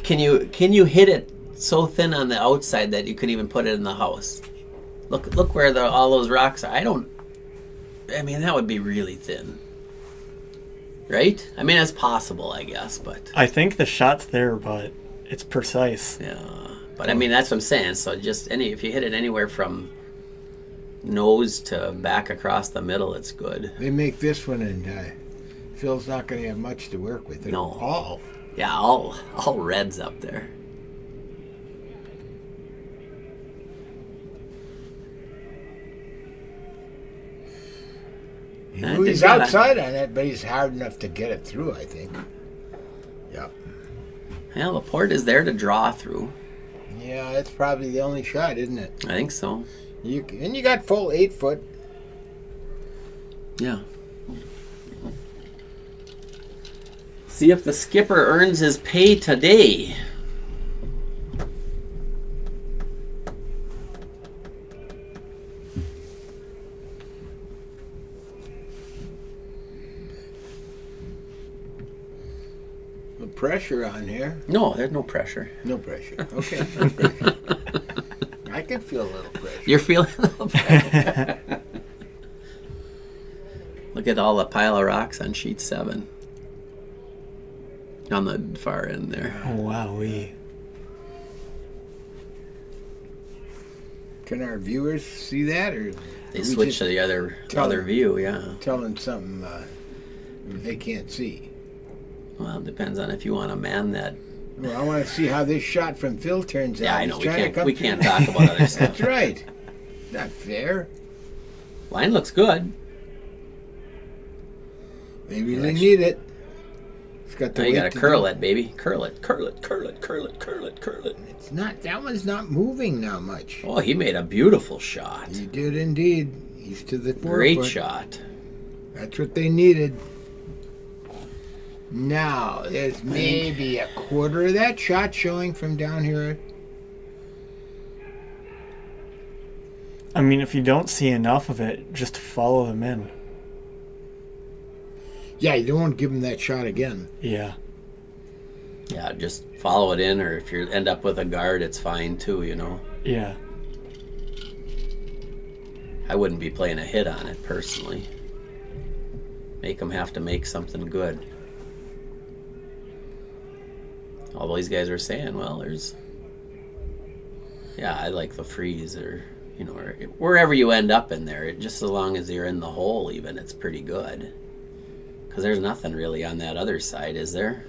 S2: Can you hit it so thin on the outside that you could even put it in the house? Look where all those rocks are. I mean, that would be really thin. Right? I mean, it's possible, I guess, but...
S3: I think the shot's there, but it's precise.
S2: Yeah. But, I mean, that's what I'm saying. So just if you hit it anywhere from nose to back across the middle, it's good.
S1: They make this one, and Phil's not going to have much to work with.
S2: No.
S1: All.
S2: Yeah, all reds up there.
S1: He's outside on it, but he's hard enough to get it through, I think. Yep.
S2: Yeah, Laporte is there to draw through.
S1: Yeah, that's probably the only shot, isn't it?
S2: I think so.
S1: And you got full 8 foot.
S2: Yeah. See if the skipper earns his pay today.
S1: The pressure on here.
S2: No, there's no pressure.
S1: No pressure. Okay. No pressure. I can feel a little pressure.
S2: You're feeling a little pressure. Look at all the pile of rocks on sheet 7. On the far end there.
S3: Oh, wowee.
S1: Can our viewers see that, or
S2: They switch to the other view, yeah.
S1: Tell them something they can't see?
S2: Well, it depends on if you want to man that.
S1: Well, I want to see how this shot from Phil turns out.
S2: Yeah, I know.
S1: He's
S2: We can't talk about other stuff.
S1: That's right. Not fair.
S2: Line looks good.
S1: Maybe they need it. It's got the
S2: Now you
S1: weight
S2: got to
S1: to
S2: curl
S1: do
S2: it, baby. Curl it, curl it, curl it, curl it, curl it, curl it.
S1: It's not. That one's not moving now much.
S2: Oh, he made a beautiful shot.
S1: He did indeed. He's to the 4
S2: Great
S1: foot.
S2: shot.
S1: That's what they needed. Now, there's maybe a quarter of that shot showing from down here.
S3: I mean, if you don't see enough of it, just follow them in.
S1: Yeah, you don't want to give him that shot again.
S3: Yeah.
S2: Yeah, just follow it in, or if you end up with a guard, it's fine too, you know.
S3: Yeah.
S2: I wouldn't be playing a hit on it, personally. Make them have to make something good. All these guys are saying, well, there's... Yeah, I like the freeze, or, you know, or wherever you end up in there, just as long as you're in the hole even, it's pretty good. Because there's nothing really on that other side, is there?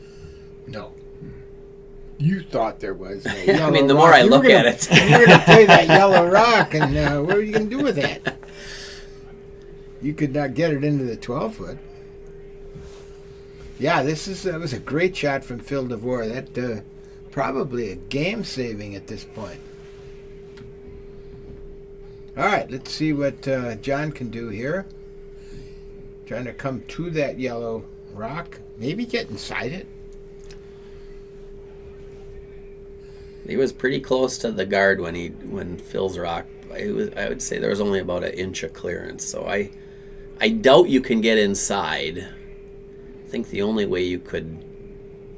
S1: No. You thought there was.
S2: I mean, the more I look at it.
S1: You're going to play that yellow rock, and what are you going to do with that? You could not get it into the 12 foot. Yeah, that was a great shot from Phil DeVore. That probably a game saving at this point. All right, let's see what John can do here. Trying to come to that yellow rock. Maybe get inside it.
S2: He was pretty close to the guard when Phil's rock. I would say there was only about an inch of clearance. So I doubt you can get inside. I think the only way you could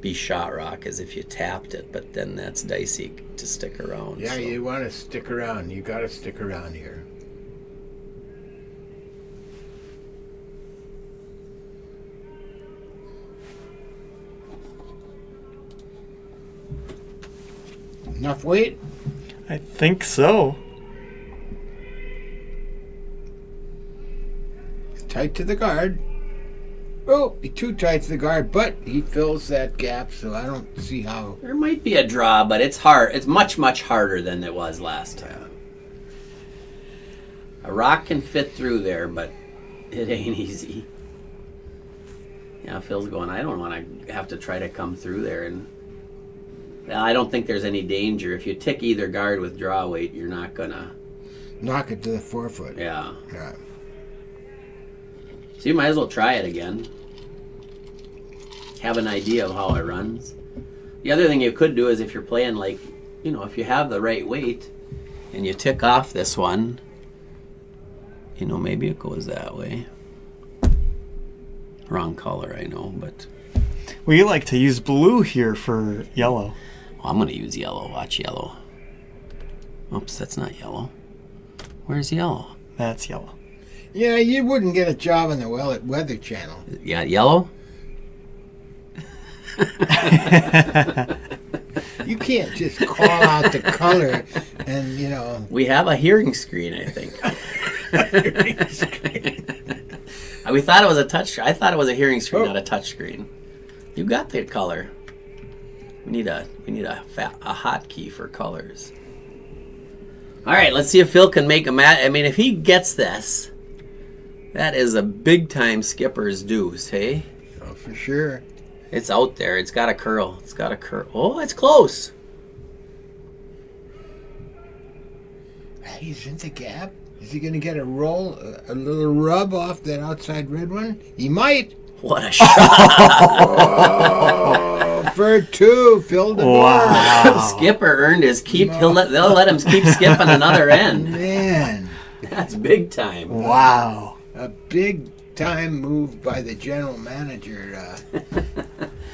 S2: be shot rock is if you tapped it, but then that's dicey to stick around.
S1: Yeah,
S2: so.
S1: you want to stick around. You got to stick around here. Enough weight?
S3: I think so.
S1: Tight to the guard. Oh, he too tight to the guard, but he fills that gap, so I don't see how.
S2: There might be a draw, but it's hard. It's much, much harder than it was last time. A rock can fit through there, but it ain't easy. Yeah, Phil's going, I don't want to have to try to come through there. And well, I don't think there's any danger. If you tick either guard with draw weight, you're not going to...
S1: Knock it to the 4-foot.
S2: Yeah.
S1: Yeah.
S2: So you might as well try it again. Have an idea of how it runs. The other thing you could do is if you're playing like, you know, if you have the right weight and you tick off this one, you know, maybe it goes that way. Wrong color, I know, but...
S3: We like to use blue here for yellow.
S2: Well, I'm going to use yellow. Watch yellow. Oops, that's not yellow. Where's yellow?
S3: That's yellow.
S1: Yeah, you wouldn't get a job on the Weather Channel.
S2: Yeah, yellow?
S1: You can't just call out the color and, you know...
S2: We have a hearing screen, I think. We thought it was a touch. I thought it was a hearing screen, not a touch screen. You got the color. We need a hotkey for colors. All right, let's see if Phil can make a match. I mean, if he gets this, that is a big time skipper's deuce, hey?
S1: Oh, for sure.
S2: It's out there. It's got a curl. It's got a curl. Oh, it's close.
S1: He's in the gap. Is he going to get a roll, a little rub off that outside red one? He might.
S2: What a shot.
S1: Oh, for two. Phil the
S3: Wow.
S2: Skipper earned his keep. They'll let him keep skipping another end.
S1: Man.
S2: That's big time.
S3: Wow.
S1: A big time move by the general manager,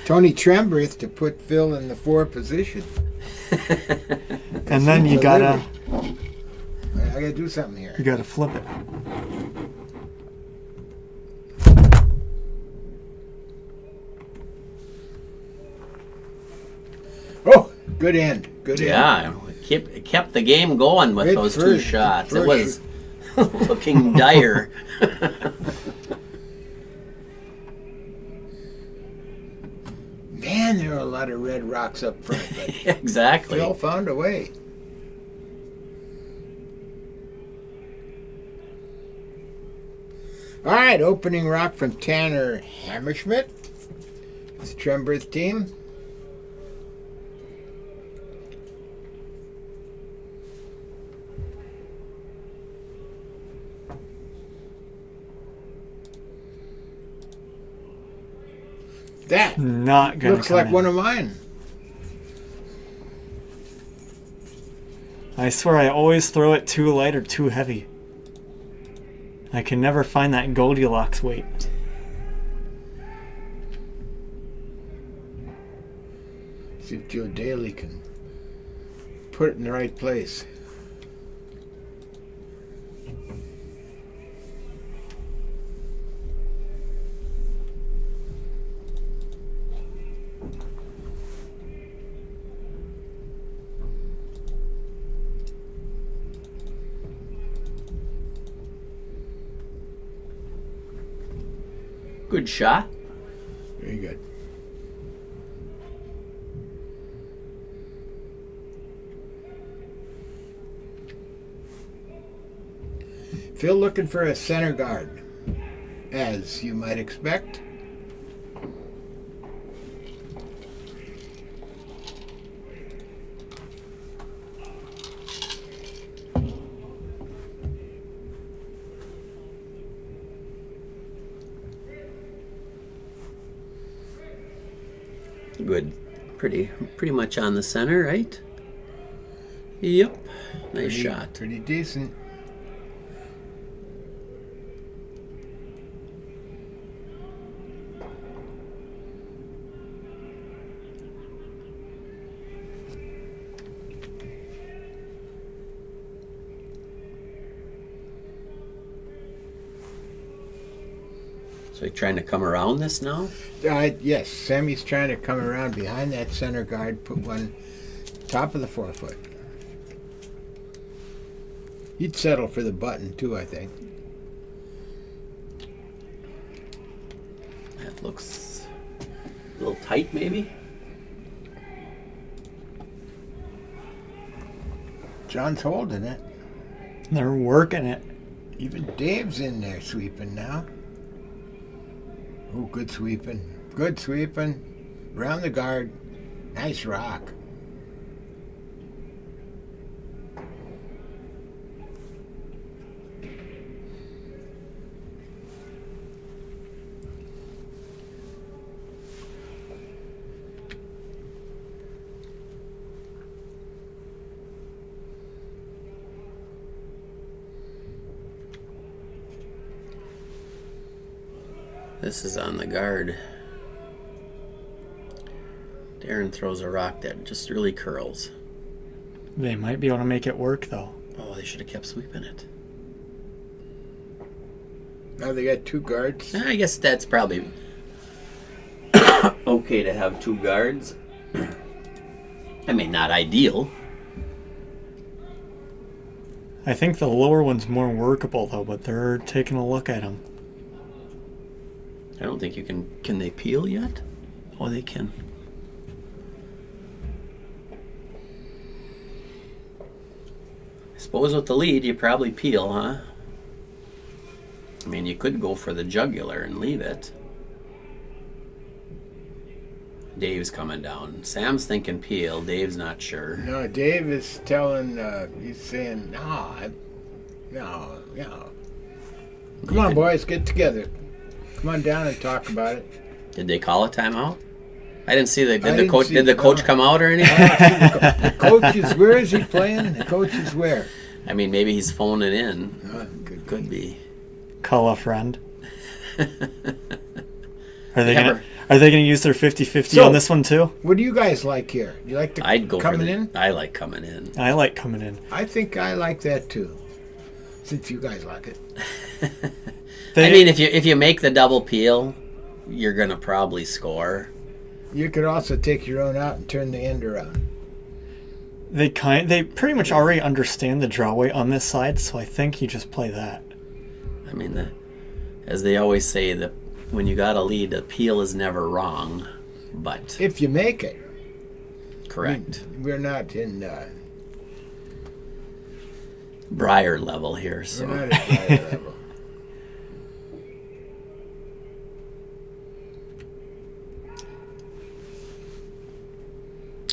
S1: Tony Trenberth, to put Phil in the 4 position.
S3: And then you gotta
S1: I gotta do something here.
S3: you gotta flip it.
S1: Oh, good end. Good end.
S2: Yeah, it kept the game going with
S1: Good
S2: those 2
S1: first-
S2: shots. It
S1: first
S2: was looking dire.
S1: Man, there are a lot of red rocks up front, but
S2: Exactly.
S1: Phil found a way. All right, opening rock from Tanner Hammerschmidt. It's Trenberth team. That
S3: Not gonna
S1: looks
S3: come
S1: like
S3: in.
S1: one of mine.
S3: I swear I always throw it too light or too heavy. I can never find that Goldilocks weight.
S1: See if Joe Daly can put it in the right place.
S2: Good shot.
S1: Very good. Phil looking for a center guard, as you might expect.
S2: Good. Pretty much on the center, right? Yep. Nice shot.
S1: Pretty decent.
S2: So you're trying to come around this now?
S1: Yes, Sammy's trying to come around behind that center guard, put one top of the 4-foot. He'd settle for the button too, I think.
S2: Yeah, looks a little tight, maybe.
S1: John's holding it.
S3: They're working it.
S1: Even Dave's in there sweeping now. Oh, good sweeping. Good sweeping. Round the guard. Nice rock.
S2: This is on the guard. Darren throws a rock that just really curls.
S3: They might be able to make it work, though.
S2: Oh, they should have kept sweeping it.
S1: Now they got 2 guards.
S2: I guess that's probably okay to have 2 guards. I mean, not ideal.
S3: I think the lower one's more workable, though, but they're taking a look at them.
S2: I don't think you can. Can they peel yet? Oh, they can. I suppose with the lead, you probably peel, huh? I mean, you could go for the jugular and leave it. Dave's coming down. Sam's thinking peel. Dave's not sure.
S1: No, Dave is telling, he's saying, no. Come on, boys, get together. Come on down and talk about it.
S2: Did they call a timeout? I didn't see the.
S1: I
S2: Did the
S1: didn't
S2: coach?
S1: see
S2: Did the
S1: it,
S2: coach
S1: no.
S2: come out or anything?
S1: The coach is, where is he playing? The coach is where?
S2: I mean, maybe he's phoning in.
S1: Oh, good.
S2: Could be.
S3: Call a friend. Are they
S2: Yeah,
S3: gonna use their 50-50
S1: So-
S3: on this one too?
S1: What do you guys like here? You like the
S2: I'd go for
S1: coming
S2: the.
S1: in?
S2: I like coming in.
S3: I like coming in.
S1: I think I like that too. Since you guys like it.
S3: They,
S2: I mean, if you make the double peel, you're gonna probably score.
S1: You could also take your own out and turn the end around.
S3: they pretty much already understand the draw weight on this side, so I think you just play that.
S2: I mean, as they always say, that when you got a lead, the peel is never wrong. But
S1: If you make it.
S2: correct.
S1: We're not in,
S2: Briar level here, so.
S1: we're not at higher level.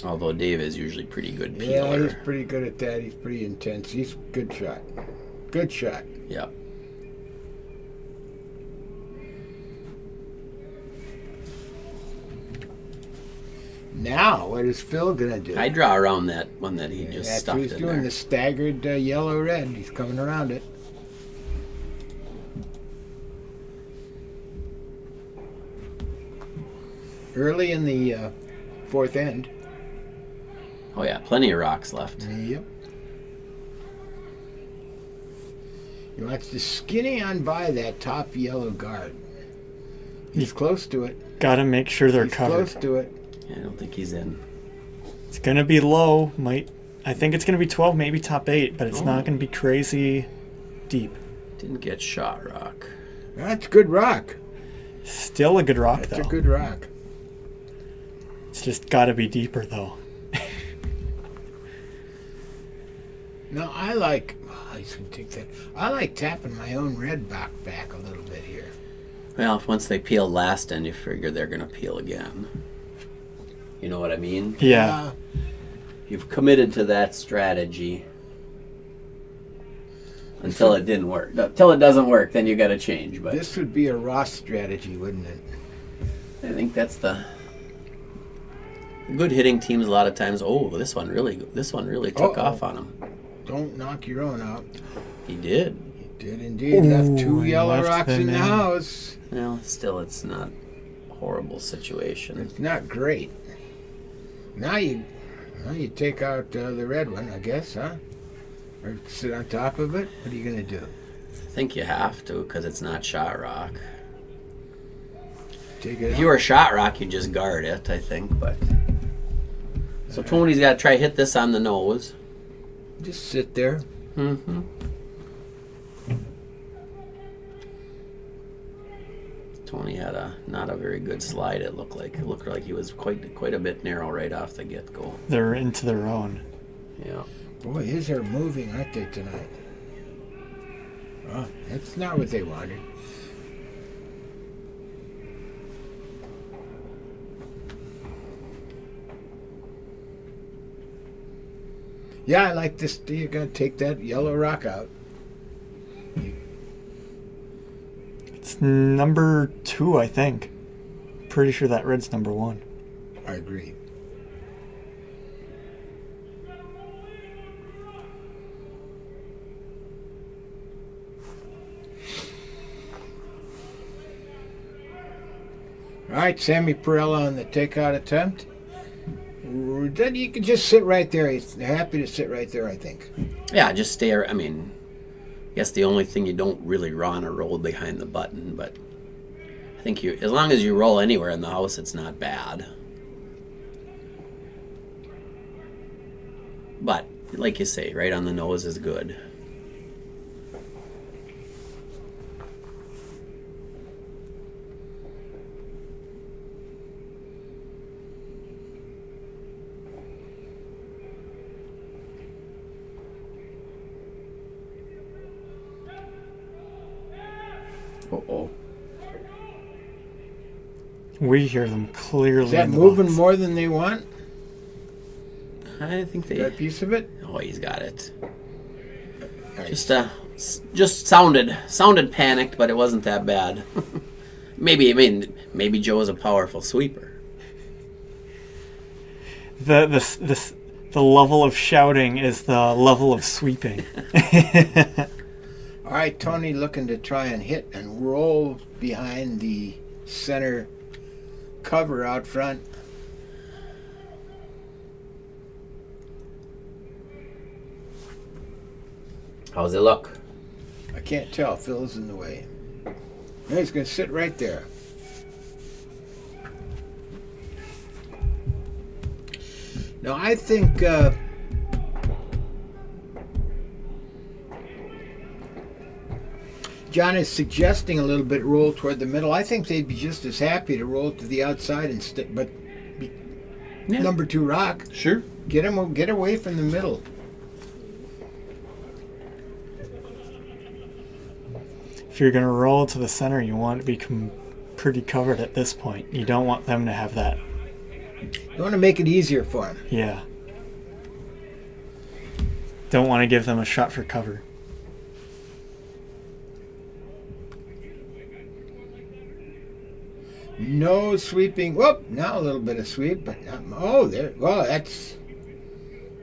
S2: Although Dave is usually pretty good
S1: Yeah,
S2: peeler.
S1: he's pretty good at that. He's pretty intense. He's good shot. Good shot.
S2: Yep.
S1: Now, what is Phil gonna do?
S2: I draw around that one that he just
S1: After
S2: stuffed
S1: he's
S2: in
S1: doing
S2: there.
S1: the staggered yellow-red, he's coming around it. Early in the 4th end.
S2: Oh yeah, plenty of rocks left.
S1: Yep. He wants to skinny on by that top yellow guard. He's close to it.
S3: Gotta make sure they're
S1: He's
S3: covered.
S1: close to it.
S2: Yeah, I don't think he's in.
S3: It's gonna be low. I think it's gonna be 12, maybe top 8, but it's not gonna be crazy deep.
S2: Didn't get shot rock.
S1: That's good rock.
S3: Still a good rock
S1: That's
S3: though.
S1: a good rock.
S3: It's just gotta be deeper though.
S1: No, I like. Oh, I was gonna take that. I like tapping my own red back a little bit here.
S2: Well, once they peel last end, you figure they're gonna peel again. You know what I mean?
S3: Yeah.
S2: You've committed to that strategy until it didn't work. Until it doesn't work, then you got to change. But
S1: This would be a Ross strategy, wouldn't it?
S2: I think that's the good hitting teams. A lot of times, this one really took
S1: Uh-oh.
S2: off on him.
S1: Don't knock your own out.
S2: He did.
S1: He did indeed. Left 2
S3: he
S1: yellow
S3: left
S1: rocks
S3: them
S1: in the
S3: in.
S1: house.
S2: Well, still, it's not a horrible situation.
S1: It's not great. Now you take out the red one, I guess, huh? Or sit on top of it. What are you gonna do?
S2: I think you have to because it's not shot rock.
S1: Take it
S2: If
S1: out?
S2: you were shot rock, you just guard it, I think. But so Tony's got to try hit this on the nose.
S1: Just sit there.
S2: Mm-hmm. Tony had not a very good slide. It looked like he was quite a bit narrow right off the get go.
S3: They're into their own.
S2: Yeah.
S1: Boy, his are moving, aren't they, tonight? Oh, that's not what they wanted. Yeah, I like this. You're going to take that yellow rock out.
S3: It's number 2, I think. Pretty sure that red's number 1.
S1: I agree. All right, Sammy Perella on the takeout attempt. Then you can just sit right there. He's happy to sit right there, I think.
S2: Yeah, just stay. I mean, I guess the only thing you don't really want to roll behind the button, but I think as long as you roll anywhere in the house, it's not bad. But like you say, right on the nose is good. Uh-oh.
S3: We hear them clearly.
S1: Is that
S3: in the
S1: moving
S3: box.
S1: more than they want?
S2: I think they.
S1: That piece of it?
S2: Oh, he's got it.
S1: Nice.
S2: Just sounded panicked, but it wasn't that bad. maybe Joe's a powerful sweeper.
S3: The level of shouting is the level of sweeping.
S1: All right, Tony looking to try and hit and roll behind the center cover out front.
S2: How's it look?
S1: I can't tell. Phil's in the way. No, he's going to sit right there. Now, I think John is suggesting a little bit roll toward the middle. I think they'd be just as happy to roll to the outside instead, but number 2 rock.
S2: Sure.
S1: Get away from the middle.
S3: If you're going to roll to the center, you want to be pretty covered at this point. You don't want them to have that.
S1: You want to make it easier for him.
S3: Yeah. Don't want to give them a shot for cover.
S1: No sweeping. Whoop! Now a little bit of sweep, but not. Oh, there. Well, that's.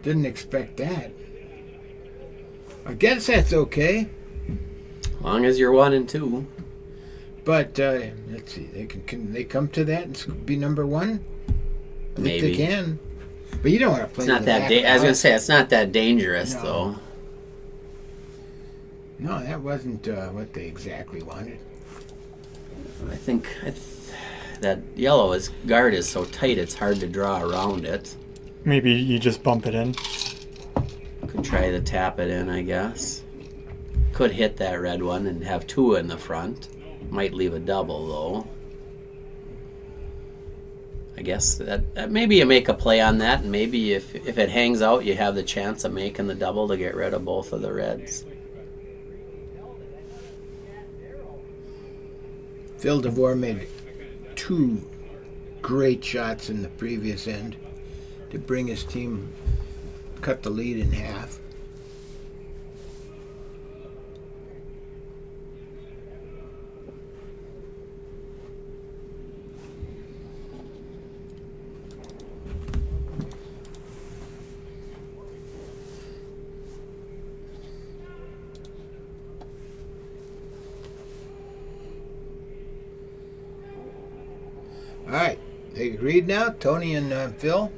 S1: Didn't expect that. I guess that's okay.
S2: As long as you're 1 and 2.
S1: But let's see. Can they come to that and be number 1? I think
S2: Maybe
S1: they can. But you don't want to play.
S2: It's not that. I was gonna say it's not that dangerous though.
S1: No, that wasn't what they exactly wanted.
S2: I think that yellow guard is so tight it's hard to draw around it.
S3: Maybe you just bump it in.
S2: Could try to tap it in, I guess. Could hit that red one and have 2 in the front. Might leave a double though. I guess that maybe you make a play on that, and maybe if it hangs out, you have the chance of making the double to get rid of both of the reds.
S1: Phil DeVore made 2 great shots in the previous end to bring his team, cut the lead in half. All right, they agreed now, Tony and Phil.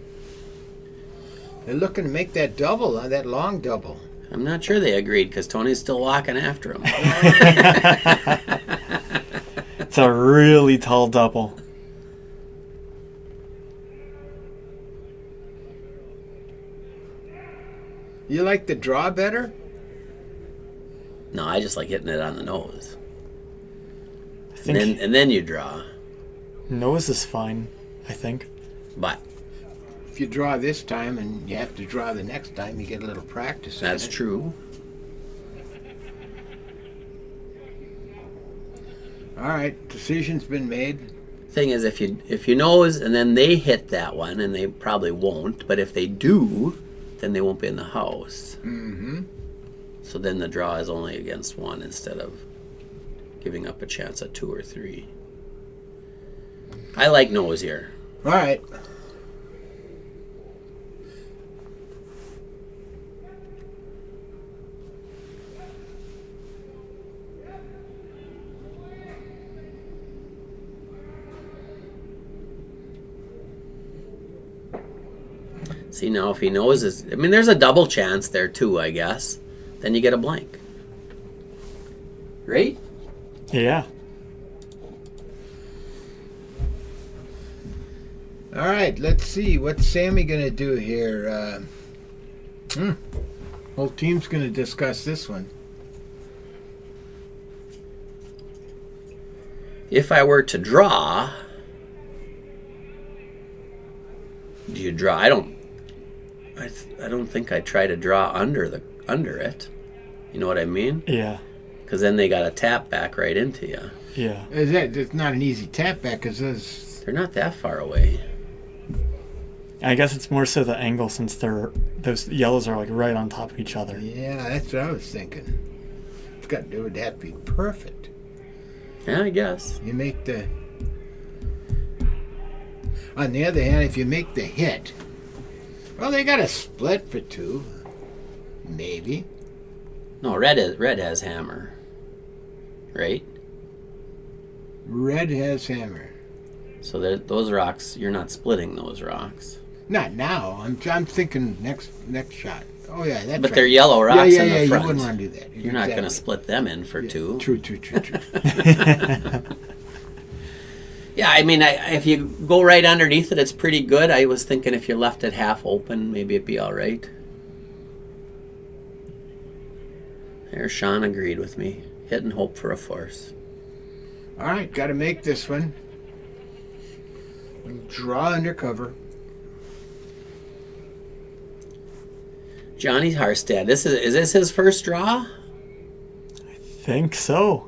S1: They're looking to make that double, that long double.
S2: I'm not sure they agreed because Tony's still walking after him.
S3: It's a really tall double.
S1: You like the draw better?
S2: No, I just like hitting it on the nose.
S3: I
S2: And then you draw.
S3: nose is fine, I think.
S2: But
S1: If you draw this time and you have to draw the next time, you get a little practice.
S2: that's
S1: at it.
S2: true.
S1: All right, decision's been made.
S2: Thing is, if you nose and then they hit that one, and they probably won't, but if they do, then they won't be in the house.
S1: Mm-hmm.
S2: So then the draw is only against one instead of giving up a chance at 2 or 3. I like nose here.
S1: All right.
S2: See, now if he noses, I mean, there's a double chance there too, I guess. Then you get a blank. Right?
S3: Yeah.
S1: All right, let's see. What's Sammy going to do here? Whole team's going to discuss this one.
S2: If I were to draw, do you draw? I don't think I try to draw under it. You know what I mean?
S3: Yeah.
S2: Because then they got to tap back right into you.
S3: Yeah.
S1: It's not an easy tap back because those.
S2: They're not that far away.
S3: I guess it's more so the angle since those yellows are like right on top of each other.
S1: Yeah, that's what I was thinking. It would have to be perfect.
S2: Yeah, I guess.
S1: You make the. On the other hand, if you make the hit, well, they got a split for 2, maybe.
S2: No, red has hammer. Right?
S1: Red has hammer.
S2: So those rocks, you're not splitting those rocks.
S1: Not now. I'm thinking next shot. Oh yeah, that's.
S2: But
S1: right.
S2: they're yellow rocks
S1: yeah,
S2: in the
S1: you
S2: front.
S1: wouldn't want to do that.
S2: You're not going to split them in for 2.
S1: True.
S2: Yeah, I mean, if you go right underneath it, it's pretty good. I was thinking if you left it half open, maybe it'd be all right. There, Sean agreed with me. Hit and hope for a force.
S1: All right, got to make this one. Draw undercover.
S2: Johnny Harstad, is this his first draw?
S3: Think so.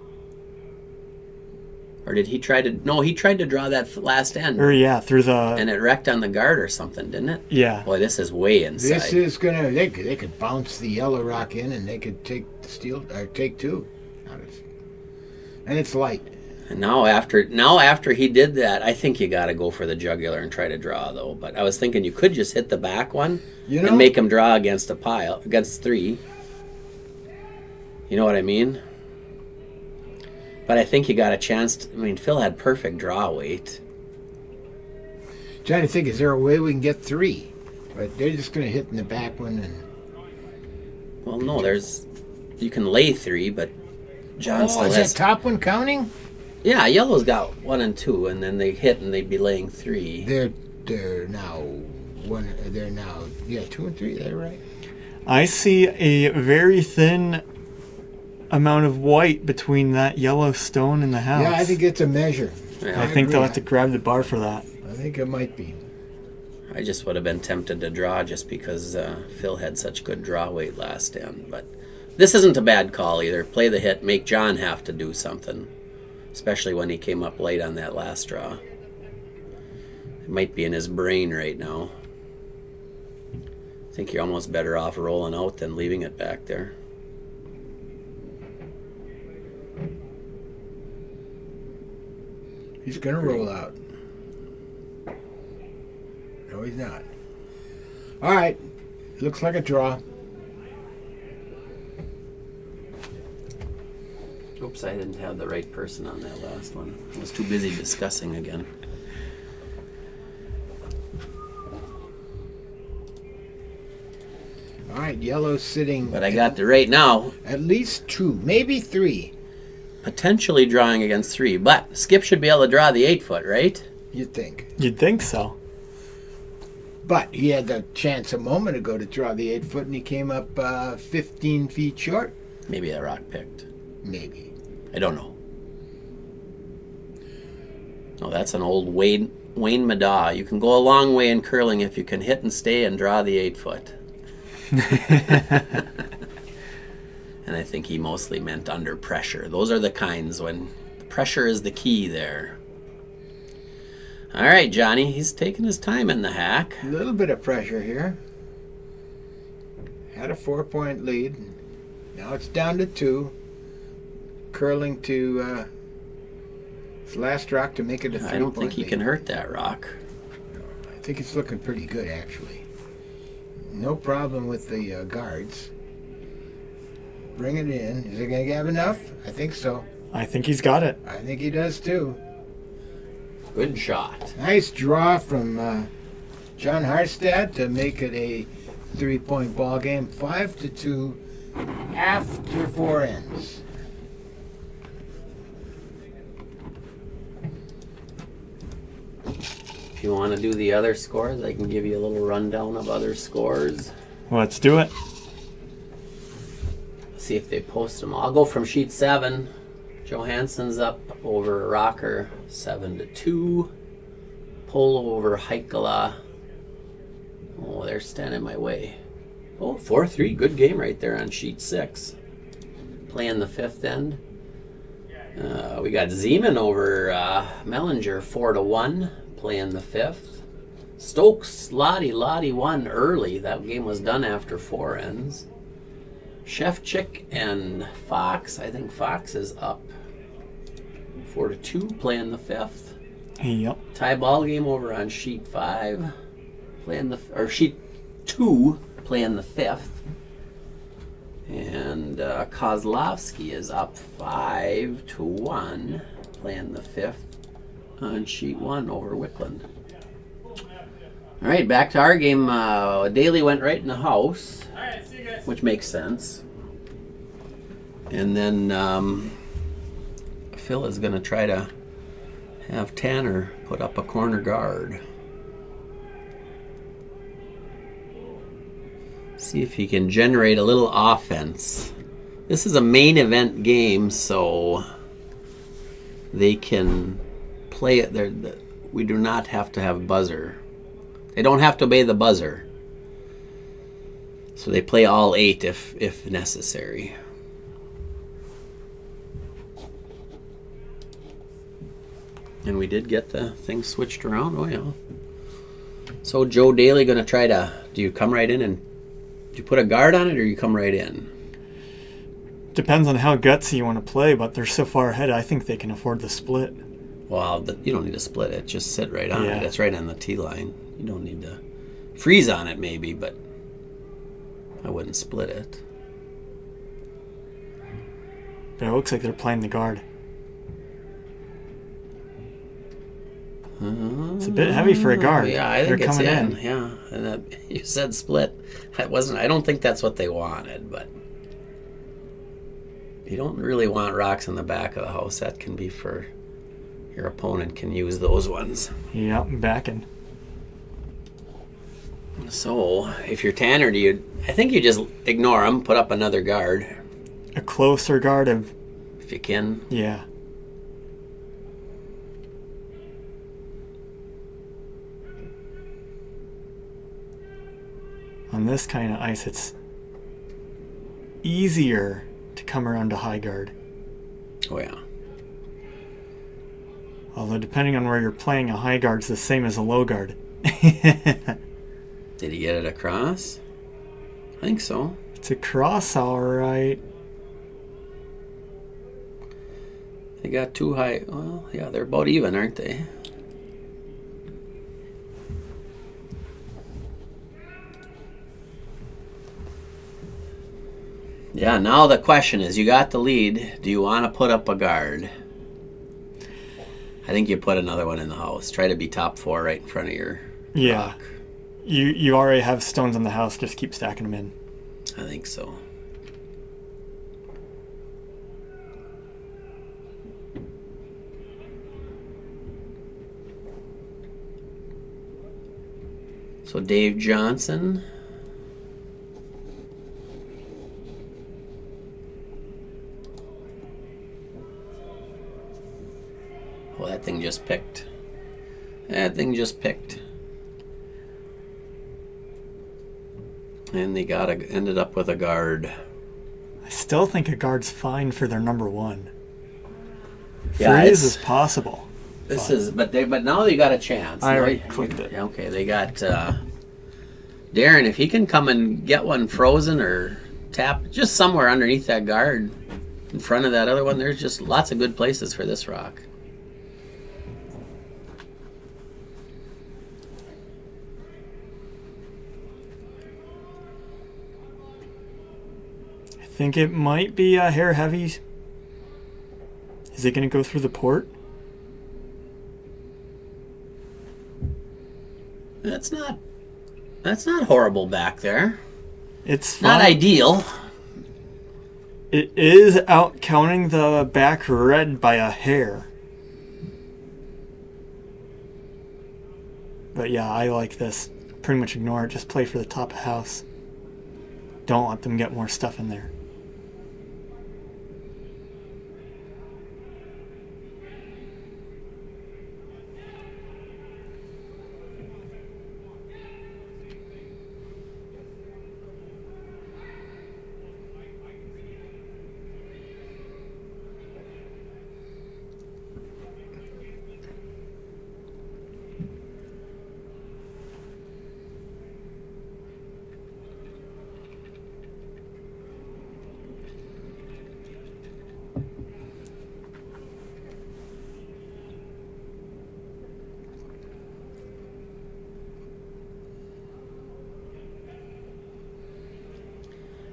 S2: Or did he try to... No, he tried to draw that last end.
S3: Or yeah, through the...
S2: And it wrecked on the guard or something, didn't it?
S3: Yeah.
S2: Boy, this is way inside.
S1: This is gonna. They could bounce the yellow rock in, and they could take the steel or take 2. And it's light.
S2: And now after he did that, I think you got to go for the jugular and try to draw, though. But I was thinking you could just hit the back one and make him draw against a pile, against 3. You know what I mean? But I think you got a chance to, I mean, Phil had perfect draw weight.
S1: Trying to think, is there a way we can get 3? But they're just going to hit in the back one. And
S2: Well, no, you can lay 3, but John still
S1: is
S2: has...
S1: that top one counting?
S2: Yeah, yellow's got 1 and 2, and then they hit and they'd be laying 3.
S1: They're now 1. They're now 2 and 3. They're right.
S3: I see a very thin amount of white between that yellow stone and the house.
S1: Yeah, I think it's a measure.
S2: Yeah.
S3: I think
S1: agree.
S3: they'll have to grab the bar for that.
S1: I think it might be.
S2: I just would have been tempted to draw just because Phil had such good draw weight last end. But this isn't a bad call either. Play the hit, make John have to do something. Especially when he came up late on that last draw. It might be in his brain right now. I think you're almost better off rolling out than leaving it back there.
S1: He's going to roll out. No, he's not. All right. Looks like a draw.
S2: Oops, I didn't have the right person on that last one. I was too busy discussing again.
S1: All right, yellow's sitting.
S2: But I got the right now.
S1: At least 2, maybe 3.
S2: Potentially drawing against 3. But Skip should be able to draw the 8-foot, right?
S1: You'd think.
S3: You'd think so.
S1: But he had the chance a moment ago to draw the 8-foot, and he came up 15 feet short.
S2: Maybe that rock picked.
S1: Maybe.
S2: I don't know. Oh, that's an old Wayne Madaw. You can go a long way in curling if you can hit and stay and draw the 8-foot. And I think he mostly meant under pressure. Those are the kinds when the pressure is the key there. All right, Johnny, he's taking his time in the hack.
S1: A little bit of pressure here. Had a 4-point lead. Now it's down to 2. Curling to his last rock to make it a 3-point lead.
S2: I don't think he can hurt that rock.
S1: I think it's looking pretty good, actually. No problem with the guards. Bring it in. Is it going to have enough? I think so.
S3: I think he's got it.
S1: I think he does, too.
S2: Good shot.
S1: Nice draw from John Harstad to make it a 3-point ball game. 5-2 after 4 ends.
S2: If you want to do the other scores, I can give you a little rundown of other scores.
S3: Let's do it.
S2: See if they post them. I'll go from sheet 7. Johansson's up over Rocker 7-2. Polo over Heikkila. Oh, they're standing in my way. Oh, 4-3. Good game right there on sheet 6. Playing the 5th end. We got Zeman over Mellinger 4-1. Playing the 5th. Stokes, Lottie won early. That game was done after 4 ends. Shevchik and Fox. I think Fox is up 4-2, playing the 5th.
S3: Yep.
S2: Tie ball game over on sheet 5, sheet 2, playing the 5th. And Kozlovsky is up 5-1, playing the 5th on sheet 1 over Wickland. All right, back to our game. Daly went right in the house, which makes sense. And then Phil is going to try to have Tanner put up a corner guard. See if he can generate a little offense. This is a main event game, so they can play it there. We do not have to have buzzer. They don't have to obey the buzzer. So they play all 8 if necessary. And we did get the thing switched around. Oh, yeah. So Joe Daly going to try to... Do you come right in and... Do you put a guard on it or you come right in?
S3: Depends on how gutsy you want to play, but they're so far ahead, I think they can afford the split.
S2: Well, you don't need to split it. Just sit right on
S3: Yeah.
S2: it. It's right on the tee line. You don't need to freeze on it maybe, but I wouldn't split it.
S3: But it looks like they're playing the guard. It's a bit heavy for a guard.
S2: Yeah, I think
S3: they're
S2: it's
S3: coming
S2: in. Yeah, and you said split. I don't think that's what they wanted, but you don't really want rocks in the back of the house. That can be for your opponent can use those ones.
S3: Yep, backing.
S2: So if you're Tanner, I think you just ignore them, put up another guard
S3: A closer guard of...
S2: if you can.
S3: Yeah. On this kind of ice, it's easier to come around to high guard.
S2: Oh, yeah.
S3: Although depending on where you're playing, a high guard's the same as a low guard.
S2: Did he get it across? I think so.
S3: It's a cross, all right.
S2: They got too high. Well, yeah, they're about even, aren't they? Yeah, now the question is, you got the lead. Do you want to put up a guard? I think you put another one in the house. Try to be top 4 right in front of your rock.
S3: You already have stones in the house. Just keep stacking them in.
S2: I think so. So Dave Johnson. Well, that thing just picked. That thing just picked. And they ended up with a guard.
S3: I still think a guard's fine for their number one.
S2: Yeah,
S3: Freeze is possible.
S2: But now they got a chance.
S3: I
S2: Now
S3: already clicked it.
S2: Okay, they got Darren. If he can come and get one frozen or tap just somewhere underneath that guard, in front of that other one, there's just lots of good places for this rock.
S3: I think it might be a hair heavy. Is it going to go through the port?
S2: That's not horrible back there.
S3: It's
S2: Not
S3: fine.
S2: ideal.
S3: It is out counting the back red by a hair. But yeah, I like this. Pretty much ignore it. Just play for the top of house. Don't let them get more stuff in there.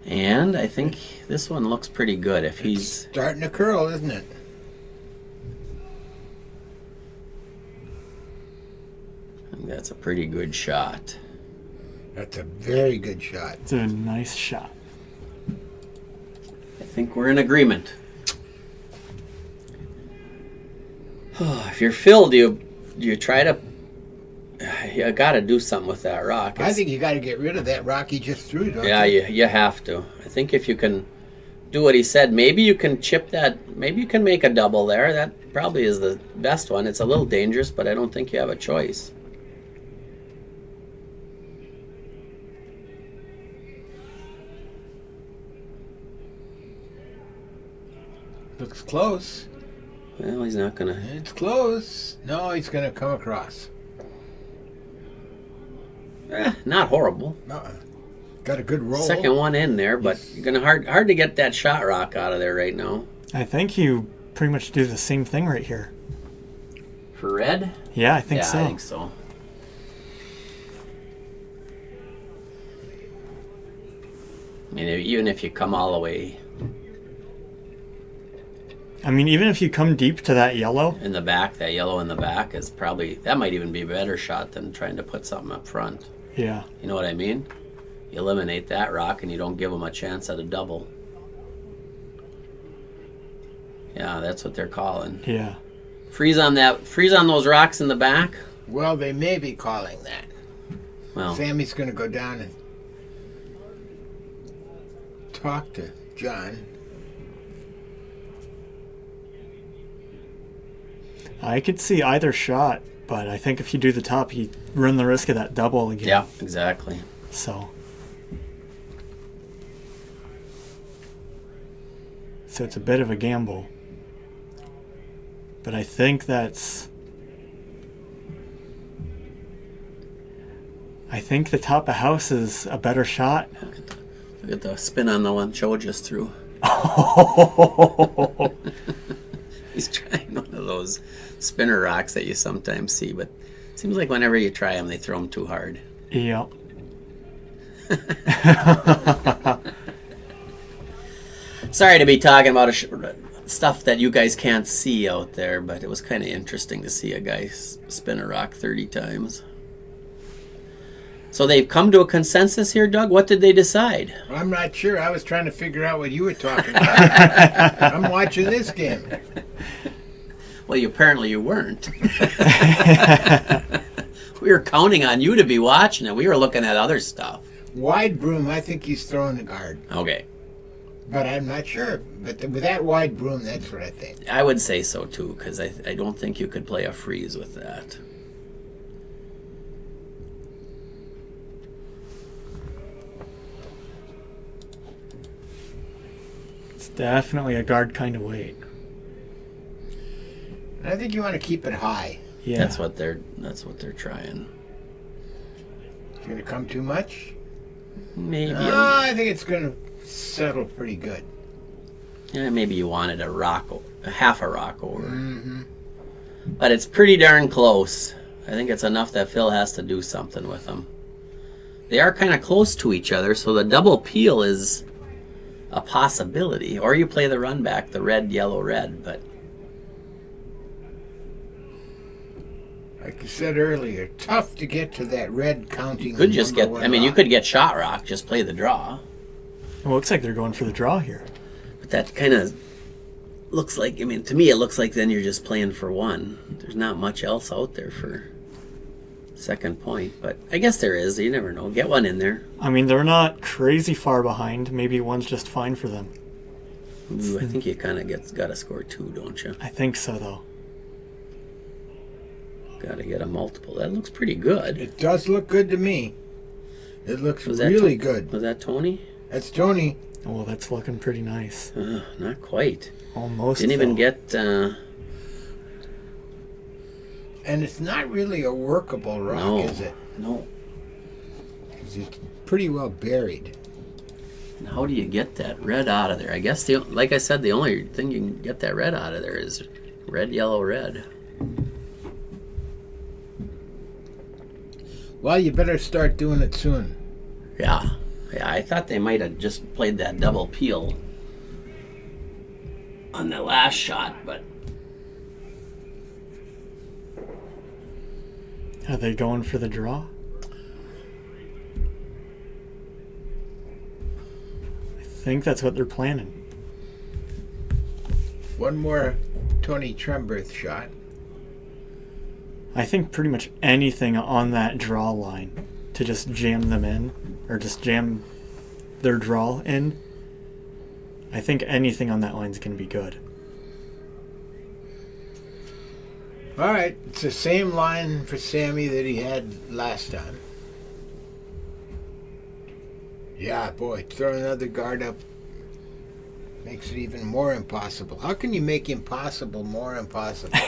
S2: And I think this one looks pretty good. If he's
S1: Starting to curl, isn't it?
S2: I think that's a pretty good shot.
S1: That's a very good shot.
S3: It's a nice shot.
S2: I think we're in agreement. If you're Phil, do you try to? You got to do something with that rock.
S1: I think you got to get rid of that rock he just threw, don't
S2: Yeah,
S1: you?
S2: you have to. I think if you can do what he said, maybe you can chip that. Maybe you can make a double there. That probably is the best one. It's a little dangerous, but I don't think you have a choice.
S1: Looks close.
S2: Well, he's not gonna.
S1: It's close. No, he's going to come across.
S2: Not horrible.
S1: Got a good roll.
S2: Second one in there, but you're gonna hard to get that shot rock out of there right now.
S3: I think you pretty much do the same thing right here.
S2: For red?
S3: Yeah, I think
S2: yeah,
S3: so.
S2: I think so. I mean, even if you come all the way
S3: I mean, even if you come deep to that yellow,
S2: in the back, that yellow in the back is probably, that might even be a better shot than trying to put something up front.
S3: yeah.
S2: You know what I mean? You eliminate that rock and you don't give them a chance at a double. Yeah, that's what they're calling.
S3: Yeah.
S2: Freeze on those rocks in the back.
S1: Well, they may be calling that.
S2: Well,
S1: Sammy's going to go down and talk to John.
S3: I could see either shot, but I think if you do the top, you run the risk of that double again.
S2: yeah, exactly.
S3: So it's a bit of a gamble. But I think the top of house is a better shot.
S2: Look at the spin on the one Joe just threw. He's trying one of those spinner rocks that you sometimes see, but it seems like whenever you try them, they throw them too hard.
S3: Yep.
S2: Sorry to be talking about stuff that you guys can't see out there, but it was kind of interesting to see a guy spin a rock 30 times. So they've come to a consensus here, Doug? What did they decide?
S1: I'm not sure. I was trying to figure out what you were talking about. I'm watching this game.
S2: Well, apparently you weren't. We were counting on you to be watching it. We were looking at other stuff.
S1: Wide broom, I think he's throwing the guard.
S2: Okay.
S1: But I'm not sure. But with that wide broom, that's what I think.
S2: I would say so, too, because I don't think you could play a freeze with that.
S3: definitely a guard kind of weight.
S1: I think you want to keep it high.
S3: Yeah.
S2: That's what they're trying.
S1: It's going to come too much?
S2: Maybe.
S1: I think it's going to settle pretty good.
S2: Yeah, maybe you wanted a half a rock over.
S1: Mm-hmm.
S2: But it's pretty darn close. I think it's enough that Phil has to do something with them. They are kind of close to each other, so the double peel is a possibility. Or you play the run back, the red, yellow, red, but
S1: like you said earlier, tough to get to that red counting.
S2: could just get,
S1: number
S2: I
S1: one
S2: mean, you
S1: rock.
S2: could get shot rock, just play the draw.
S3: It looks like they're going for the draw here.
S2: But that kind of looks like, I mean, to me it looks like then you're just playing for one. There's not much else out there for second point, but I guess there is. You never know. Get one in there.
S3: I mean, they're not crazy far behind. Maybe one's just fine for them.
S2: Ooh, I think you kind of got to score two, don't you?
S3: I think so, though.
S2: Got to get a multiple. That looks pretty good.
S1: It does look good to me. It looks
S2: Was that
S1: really good.
S2: Was that Tony?
S1: That's Tony.
S3: Well, that's looking pretty nice.
S2: Not quite.
S3: Almost.
S2: Didn't even
S3: though.
S2: get.
S1: And it's not really a workable rock,
S2: No.
S1: is it?
S2: No.
S1: 'Cause it's pretty well buried.
S2: And how do you get that red out of there? I guess like I said, the only thing you can get that red out of there is red, yellow, red.
S1: Well, you better start doing it soon.
S2: Yeah. Yeah, I thought they might have just played that double peel on the last shot, but
S3: Are they going for the draw? I think that's what they're planning.
S1: One more Tony Trenberth shot.
S3: I think pretty much anything on that draw line to just jam them in, or just jam their draw in. I think anything on that line is going to be good.
S1: All right, it's the same line for Sammy that he had last time. Yeah, boy, throw another guard up makes it even more impossible. How can you make impossible more impossible?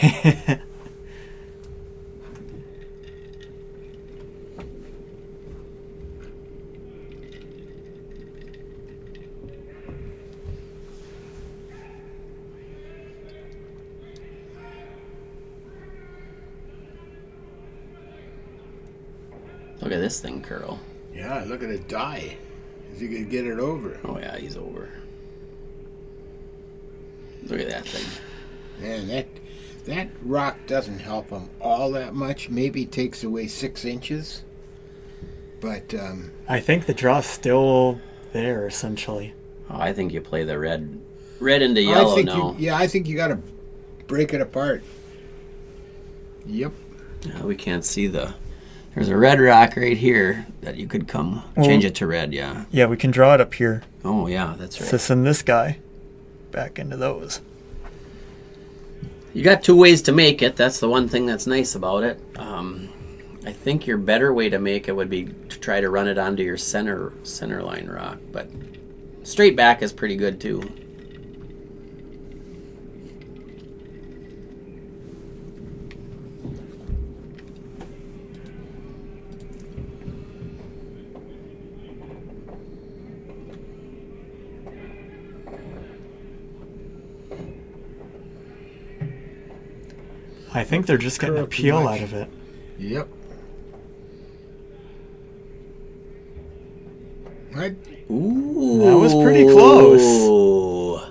S2: look at this thing curl.
S1: Yeah, look at it die. Is he going to get it over?
S2: Oh yeah, he's over. Look at that thing.
S1: Man, that rock doesn't help him all that much. Maybe takes away 6 inches. But,
S3: I think the draw's still there, essentially.
S2: Oh, I think you play the red into yellow now.
S1: I think you got to break it apart. Yep.
S2: We can't see there's a red rock right here that you could change it to red, yeah.
S3: Yeah, we can draw it up here.
S2: Oh yeah, that's
S3: So
S2: right.
S3: send this guy back into those.
S2: You got 2 ways to make it. That's the one thing that's nice about it. I think your better way to make it would be to try to run it onto your center line rock, but straight back is pretty good too.
S3: I think they're just getting a
S1: Curl too
S3: peel
S1: much.
S3: out of it.
S1: Yep. Right?
S2: Ooh.
S3: That was pretty close.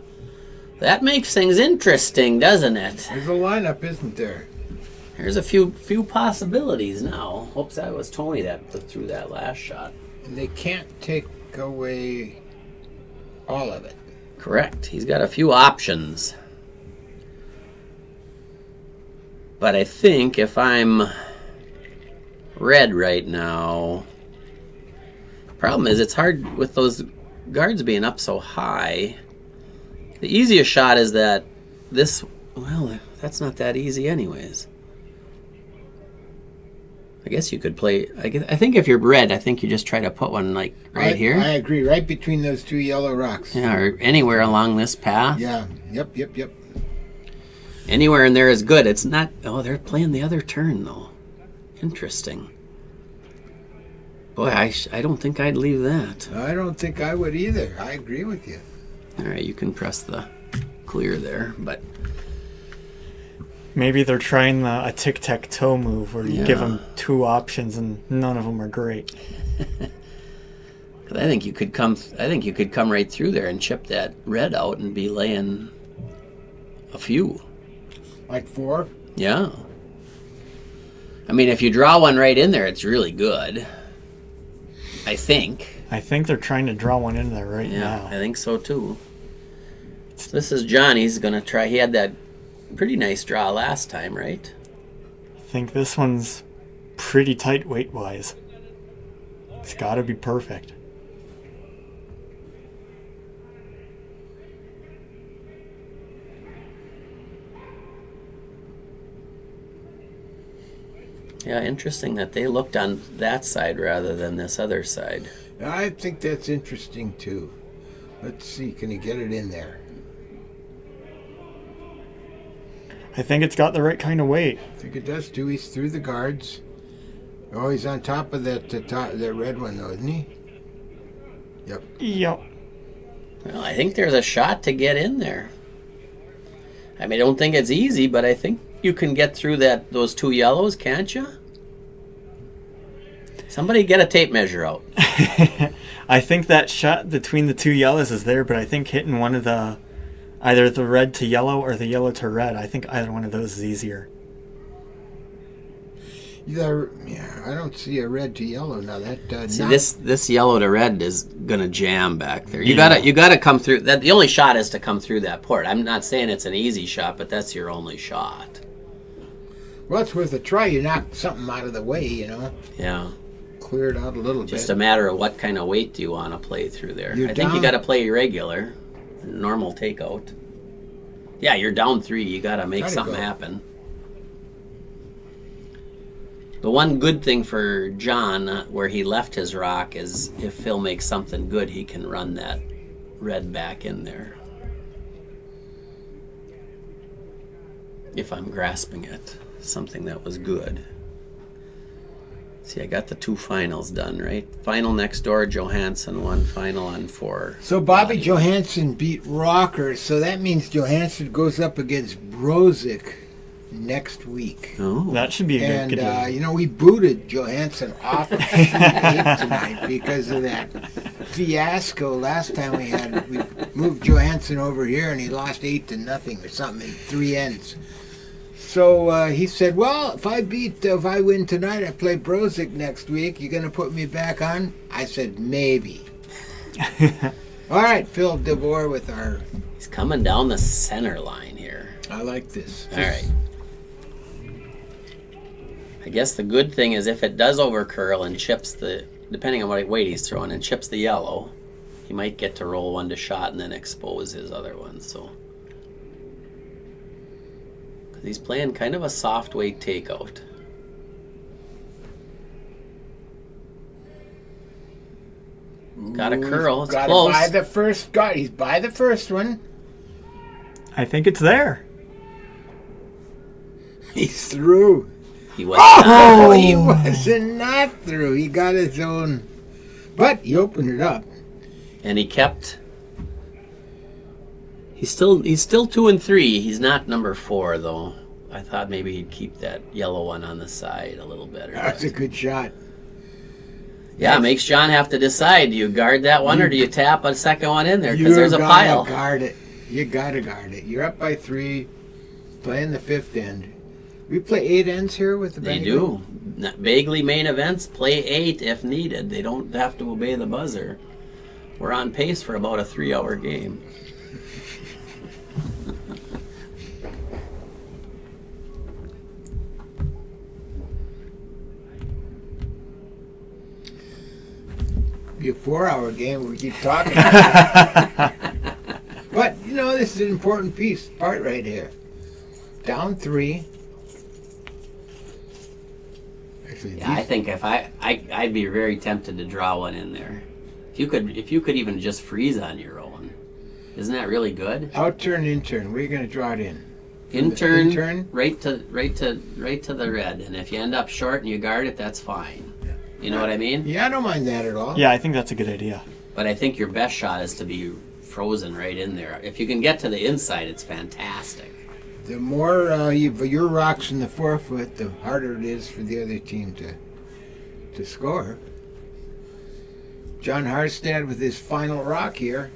S2: That makes things interesting, doesn't it?
S1: There's a lineup, isn't there?
S2: There's a few possibilities now. Oops, that was Tony that threw that last shot.
S1: And they can't take away all of it.
S2: Correct. He's got a few options. But I think if I'm red right now, problem is it's hard with those guards being up so high. The easiest shot is that this, well, that's not that easy anyways. I guess you could play. I think if you're red, I think you just try to put one like right here.
S1: I agree, right between those two yellow rocks.
S2: Yeah, or anywhere along this path.
S1: Yeah. Yep.
S2: Anywhere in there is good. It's not. Oh, they're playing the other turn though. Interesting. Boy, I don't think I'd leave that.
S1: I don't think I would either. I agree with you.
S2: All right, you can press the clear there, but
S3: Maybe they're trying a tic-tac-toe move where you give them two options and none of them are great.
S2: I think you could come. I think you could come right through there and chip that red out and be laying a few.
S1: Like 4?
S2: Yeah. I mean, if you draw one right in there, it's really good. I think.
S3: I think they're trying to draw one in there right now.
S2: I think so too. So this is Johnny's gonna try. He had that pretty nice draw last time, right?
S3: I think this one's pretty tight weight-wise. It's got to be perfect.
S2: Yeah, interesting that they looked on that side rather than this other side.
S1: I think that's interesting too. Let's see, can he get it in there?
S3: I think it's got the right kind of weight.
S1: I think it does too. He's through the guards. Oh, he's on top of that red one though, isn't he? Yep.
S3: Yep.
S2: Well, I think there's a shot to get in there. I mean, I don't think it's easy, but I think you can get through those two yellows, can't you? Somebody get a tape measure out.
S3: I think that shot between the two yellows is there, but I think hitting one of either the red to yellow or the yellow to red, I think either one of those is easier.
S1: Yeah, I don't see a red to yellow now.
S2: See, this yellow to red is gonna jam back there. You gotta come through. That the only shot is to come through that port. I'm not saying it's an easy shot, but that's your only shot.
S1: Well, it's worth a try. You knock something out of the way, you know.
S2: Yeah.
S1: Clear it out a little bit.
S2: Just a matter of what kind of weight do you want to play through there.
S1: I
S2: think you got to play regular, normal takeout. Yeah, you're down 3. You got to make something happen. The one good thing for John, where he left his rock, is if Phil makes something good, he can run that red back in there. If I'm grasping it, something that was good. See, I got the 2 finals done, right? Final next door, Johansson won final on 4.
S1: So Bobby Johansson beat Rocker, so that means Johansson goes up against Brozik next week.
S2: Oh,
S3: that should be a good game.
S1: You know, we booted Johansson off of Sheet 8 tonight because of that fiasco last time we moved Johansson over here and he lost 8-0 or something in 3 ends. So he said, well, if I win tonight, I play Brozik next week. You going to put me back on? I said, maybe. All right, Phil DeVore with our...
S2: He's coming down the center line here.
S1: I like this.
S2: All right. I guess the good thing is if it does overcurl and chips depending on what weight he's throwing, and chips the yellow, he might get to roll one to shot and then expose his other one, so... He's playing kind of a soft weight takeout. Got a curl. It's close.
S1: He's by the first one.
S3: I think it's there.
S1: He's through.
S2: He was
S1: he wasn't not through. He got his own. But he opened it up.
S2: And he kept... He's still 2 and 3. He's not number 4 though. I thought maybe he'd keep that yellow one on the side a little better.
S1: That's a good shot.
S2: Yeah, it makes John have to decide. Do you guard that one or do you tap a second one in there? Because there's a pile.
S1: You gotta guard it. You're up by 3, playing the 5th end. We play 8 ends here with the
S2: They do. Bagley main events play 8 if needed. They don't have to obey the buzzer. We're on pace for about a 3-hour game.
S1: Be a 4-hour game. We keep talking. But you know, this is an important part right here. Down 3.
S2: Yeah, I think if I'd be very tempted to draw one in there. If you could even just freeze on your own, isn't that really good?
S1: Out-turn, in-turn. Where are you going to draw it in?
S2: In-turn, right to the red, and if you end up short and you guard it, that's fine. You know what I mean?
S1: Yeah, I don't mind that at all.
S3: Yeah, I think that's a good idea.
S2: But I think your best shot is to be frozen right in there. If you can get to the inside, it's fantastic.
S1: The more your rock's in the 4 foot, the harder it is for the other team to score. John Harstad with his final rock here.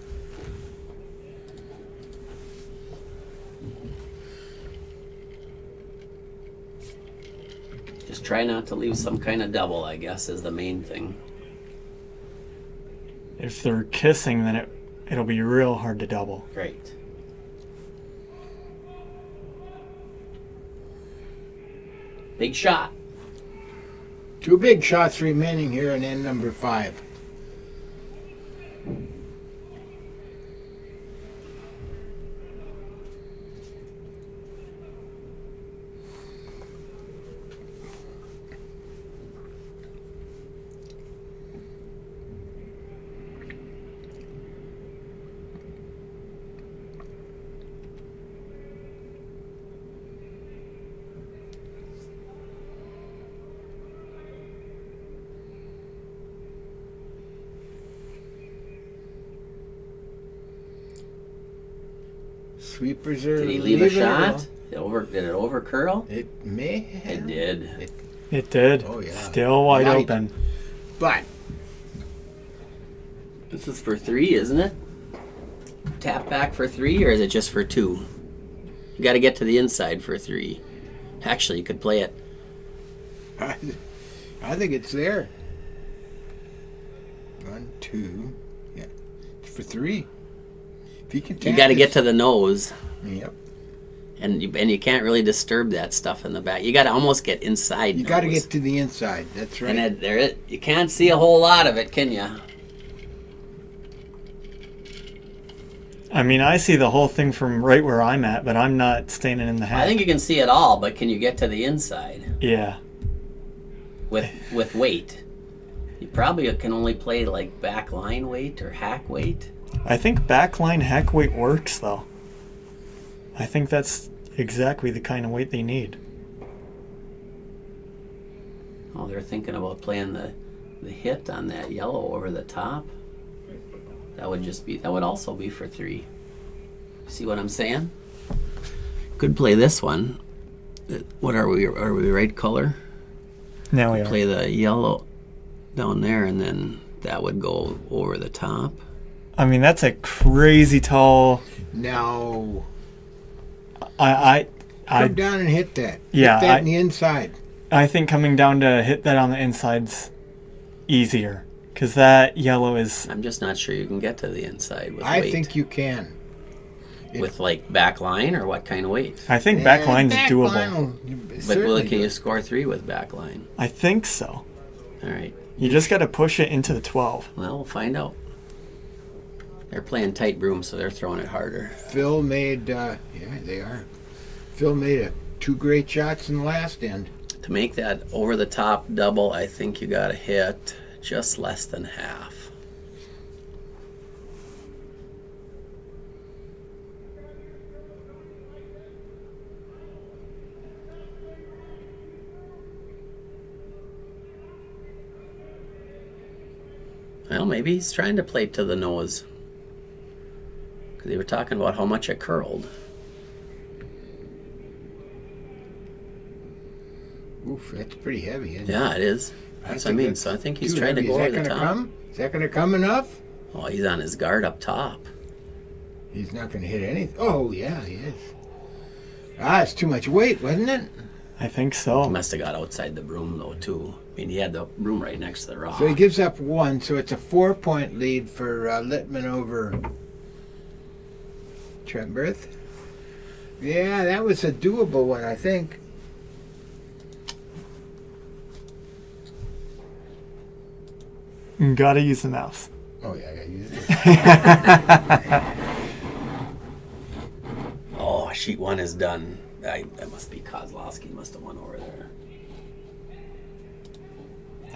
S2: Just try not to leave some kind of double, I guess, is the main thing.
S3: If they're kissing, then it'll be real hard to double.
S2: Great. Big shot.
S1: 2 big shots remaining here in end number 5. Sweepers are
S2: Did he leave a
S1: leaving it
S2: shot? Did it over curl?
S1: It may have.
S2: It did.
S3: It did.
S1: Oh, yeah.
S3: Still wide
S1: Right.
S3: open.
S1: But
S2: This is for 3, isn't it? Tap back for 3, or is it just for 2? You got to get to the inside for 3. Actually, you could play it.
S1: I think it's there. 1, 2, yeah, it's for 3. If you can,
S2: You got to get to the nose,
S1: Yep.
S2: and you can't really disturb that stuff in the back. You got to almost get inside.
S1: You got to
S2: nose.
S1: get to the inside. That's right.
S2: And you can't see a whole lot of it, can you?
S3: I mean, I see the whole thing from right where I'm at, but I'm not standing in the hat.
S2: I think you can see it all, but can you get to the inside
S3: Yeah.
S2: with weight? You probably can only play like back line weight or hack weight.
S3: I think backline heck weight works, though. I think that's exactly the kind of weight they need.
S2: Oh, they're thinking about playing the hit on that yellow over the top. That would also be for 3. See what I'm saying? Could play this one. What are we? Are we right color?
S3: Now we are.
S2: Play the yellow down there, and then that would go over the top.
S3: I mean, that's a crazy tall.
S1: Now,
S3: I
S1: come down and hit that.
S3: Yeah,
S1: hit that in the inside.
S3: I think coming down to hit that on the inside's easier, because that yellow is.
S2: I'm just not sure you can get to the inside with
S1: I
S2: weight.
S1: think you can.
S2: With like back line, or what kind of weight?
S3: I think backline's doable.
S1: But
S2: Can you score 3 with back line?
S3: I think so.
S2: All right.
S3: You just got to push it into the 12.
S2: Well, we'll find out. They're playing tight broom, so they're throwing it harder.
S1: Phil made, yeah, they are. Phil made 2 great shots in the last end.
S2: To make that over the top double, I think you got to hit just less than half. Well, maybe he's trying to play to the nose. Because they were talking about how much it curled.
S1: Oof, that's pretty heavy, isn't it?
S2: Yeah, it is. That's what I mean. So I think he's
S1: too
S2: trying to
S1: heavy.
S2: go
S1: Is
S2: over
S1: that
S2: the
S1: gonna
S2: top.
S1: come? Is that going to come enough?
S2: Oh, he's on his guard up top.
S1: He's not going to hit anything. Oh, yeah, he is. It's too much weight, wasn't it?
S3: I think
S2: He
S3: so.
S2: must have got outside the broom, though, too. I mean, he had the broom right next to the rock.
S1: So he gives up 1, so it's a 4-point lead for Litman over Trenberth. Yeah, that was a doable one, I think.
S3: You gotta use the mouse.
S1: Oh, yeah, I got to use it.
S2: Oh, sheet 1 is done. That must be Kozlowski. Must have won over there.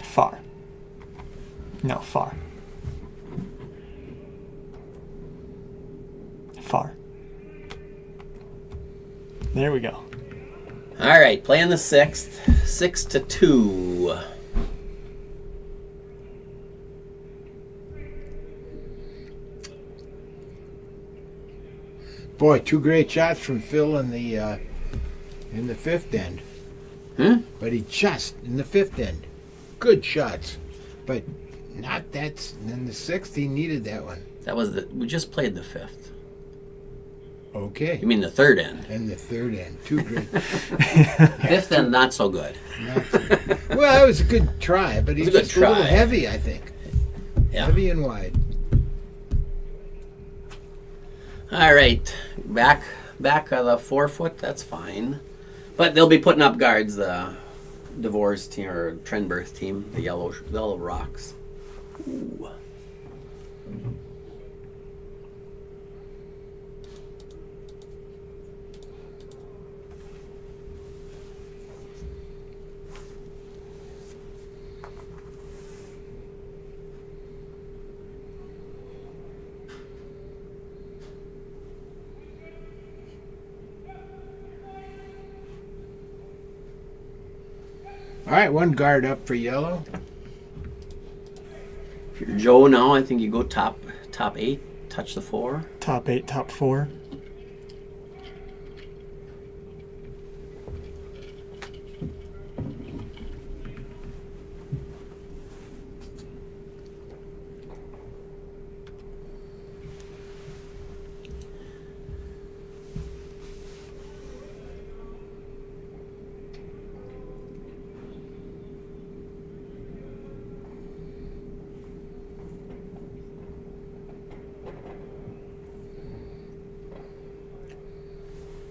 S3: Far. No, far. Far. There we go.
S2: All right, playing the 6th. 6-2.
S1: Boy, 2 great shots from Phil in the 5th end. But he just in the 5th end. Good shots, but not that. In the 6th, he needed that one.
S2: That was we just played the 5th.
S1: Okay.
S2: You mean the 3rd end?
S1: And the 3rd end, 2 great.
S2: 5th end, not so good.
S1: Well, it was a good try, but he was just a little
S2: try.
S1: heavy, I think.
S2: Yeah.
S1: Heavy and wide.
S2: All right, back of the 4-foot. That's fine, but they'll be putting up guards. The Divorce team or Trenberth team, the yellow rocks. Ooh.
S1: All right, 1 guard up for yellow.
S2: If you're Joe now, I think you go top 8, touch the 4.
S3: Top 8, top 4.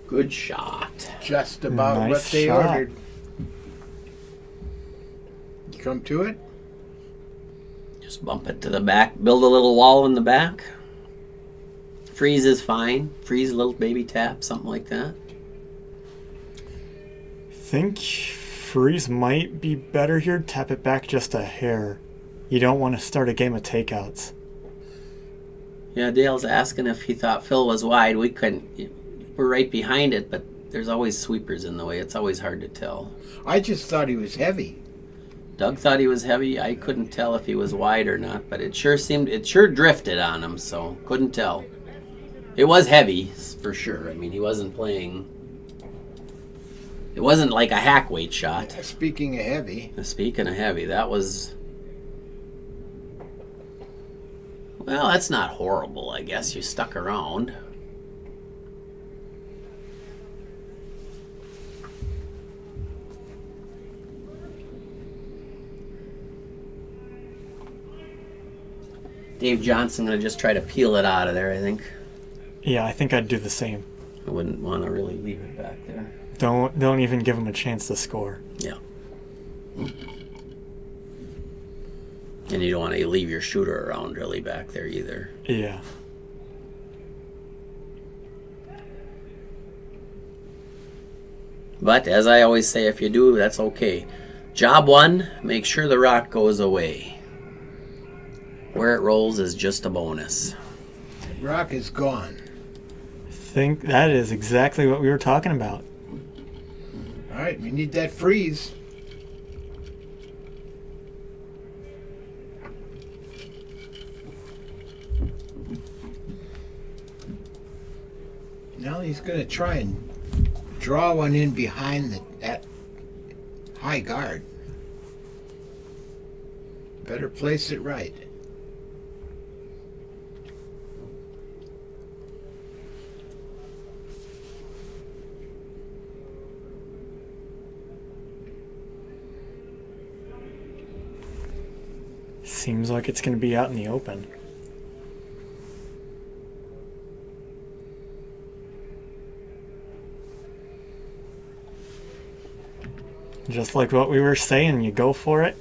S2: Good shot.
S1: Just about
S3: Nice
S1: what they
S3: shot.
S1: ordered. You come to it?
S2: Just bump it to the back. Build a little wall in the back. Freeze is fine. Freeze a little baby tap, something like that.
S3: Think freeze might be better here. Tap it back just a hair. You don't want to start a game of takeouts.
S2: Yeah, Dale's asking if he thought Phil was wide. We couldn't. We're right behind it, but there's always sweepers in the way. It's always hard to tell.
S1: I just thought he was heavy.
S2: Doug thought he was heavy. I couldn't tell if he was wide or not, but it sure drifted on him, so couldn't tell. It was heavy, for sure. I mean, he wasn't playing. It wasn't like a hack weight shot.
S1: Speaking of heavy.
S2: Speaking of heavy, that was. Well, that's not horrible, I guess. You stuck around. Dave Johnson going to just try to peel it out of there, I think.
S3: Yeah, I think I'd do the same.
S2: I wouldn't want to really leave it back there.
S3: Don't even give him a chance to score.
S2: Yeah. And you don't want to leave your shooter around really back there either.
S3: Yeah.
S2: But as I always say, if you do, that's okay. Job 1, make sure the rock goes away. Where it rolls is just a bonus.
S1: The rock is gone.
S3: Think that is exactly what we were talking about.
S1: All right, we need that freeze. Now he's going to try and draw one in behind that high guard. Better place it right.
S3: Seems like it's going to be out in the open. Just like what we were saying, you go for it.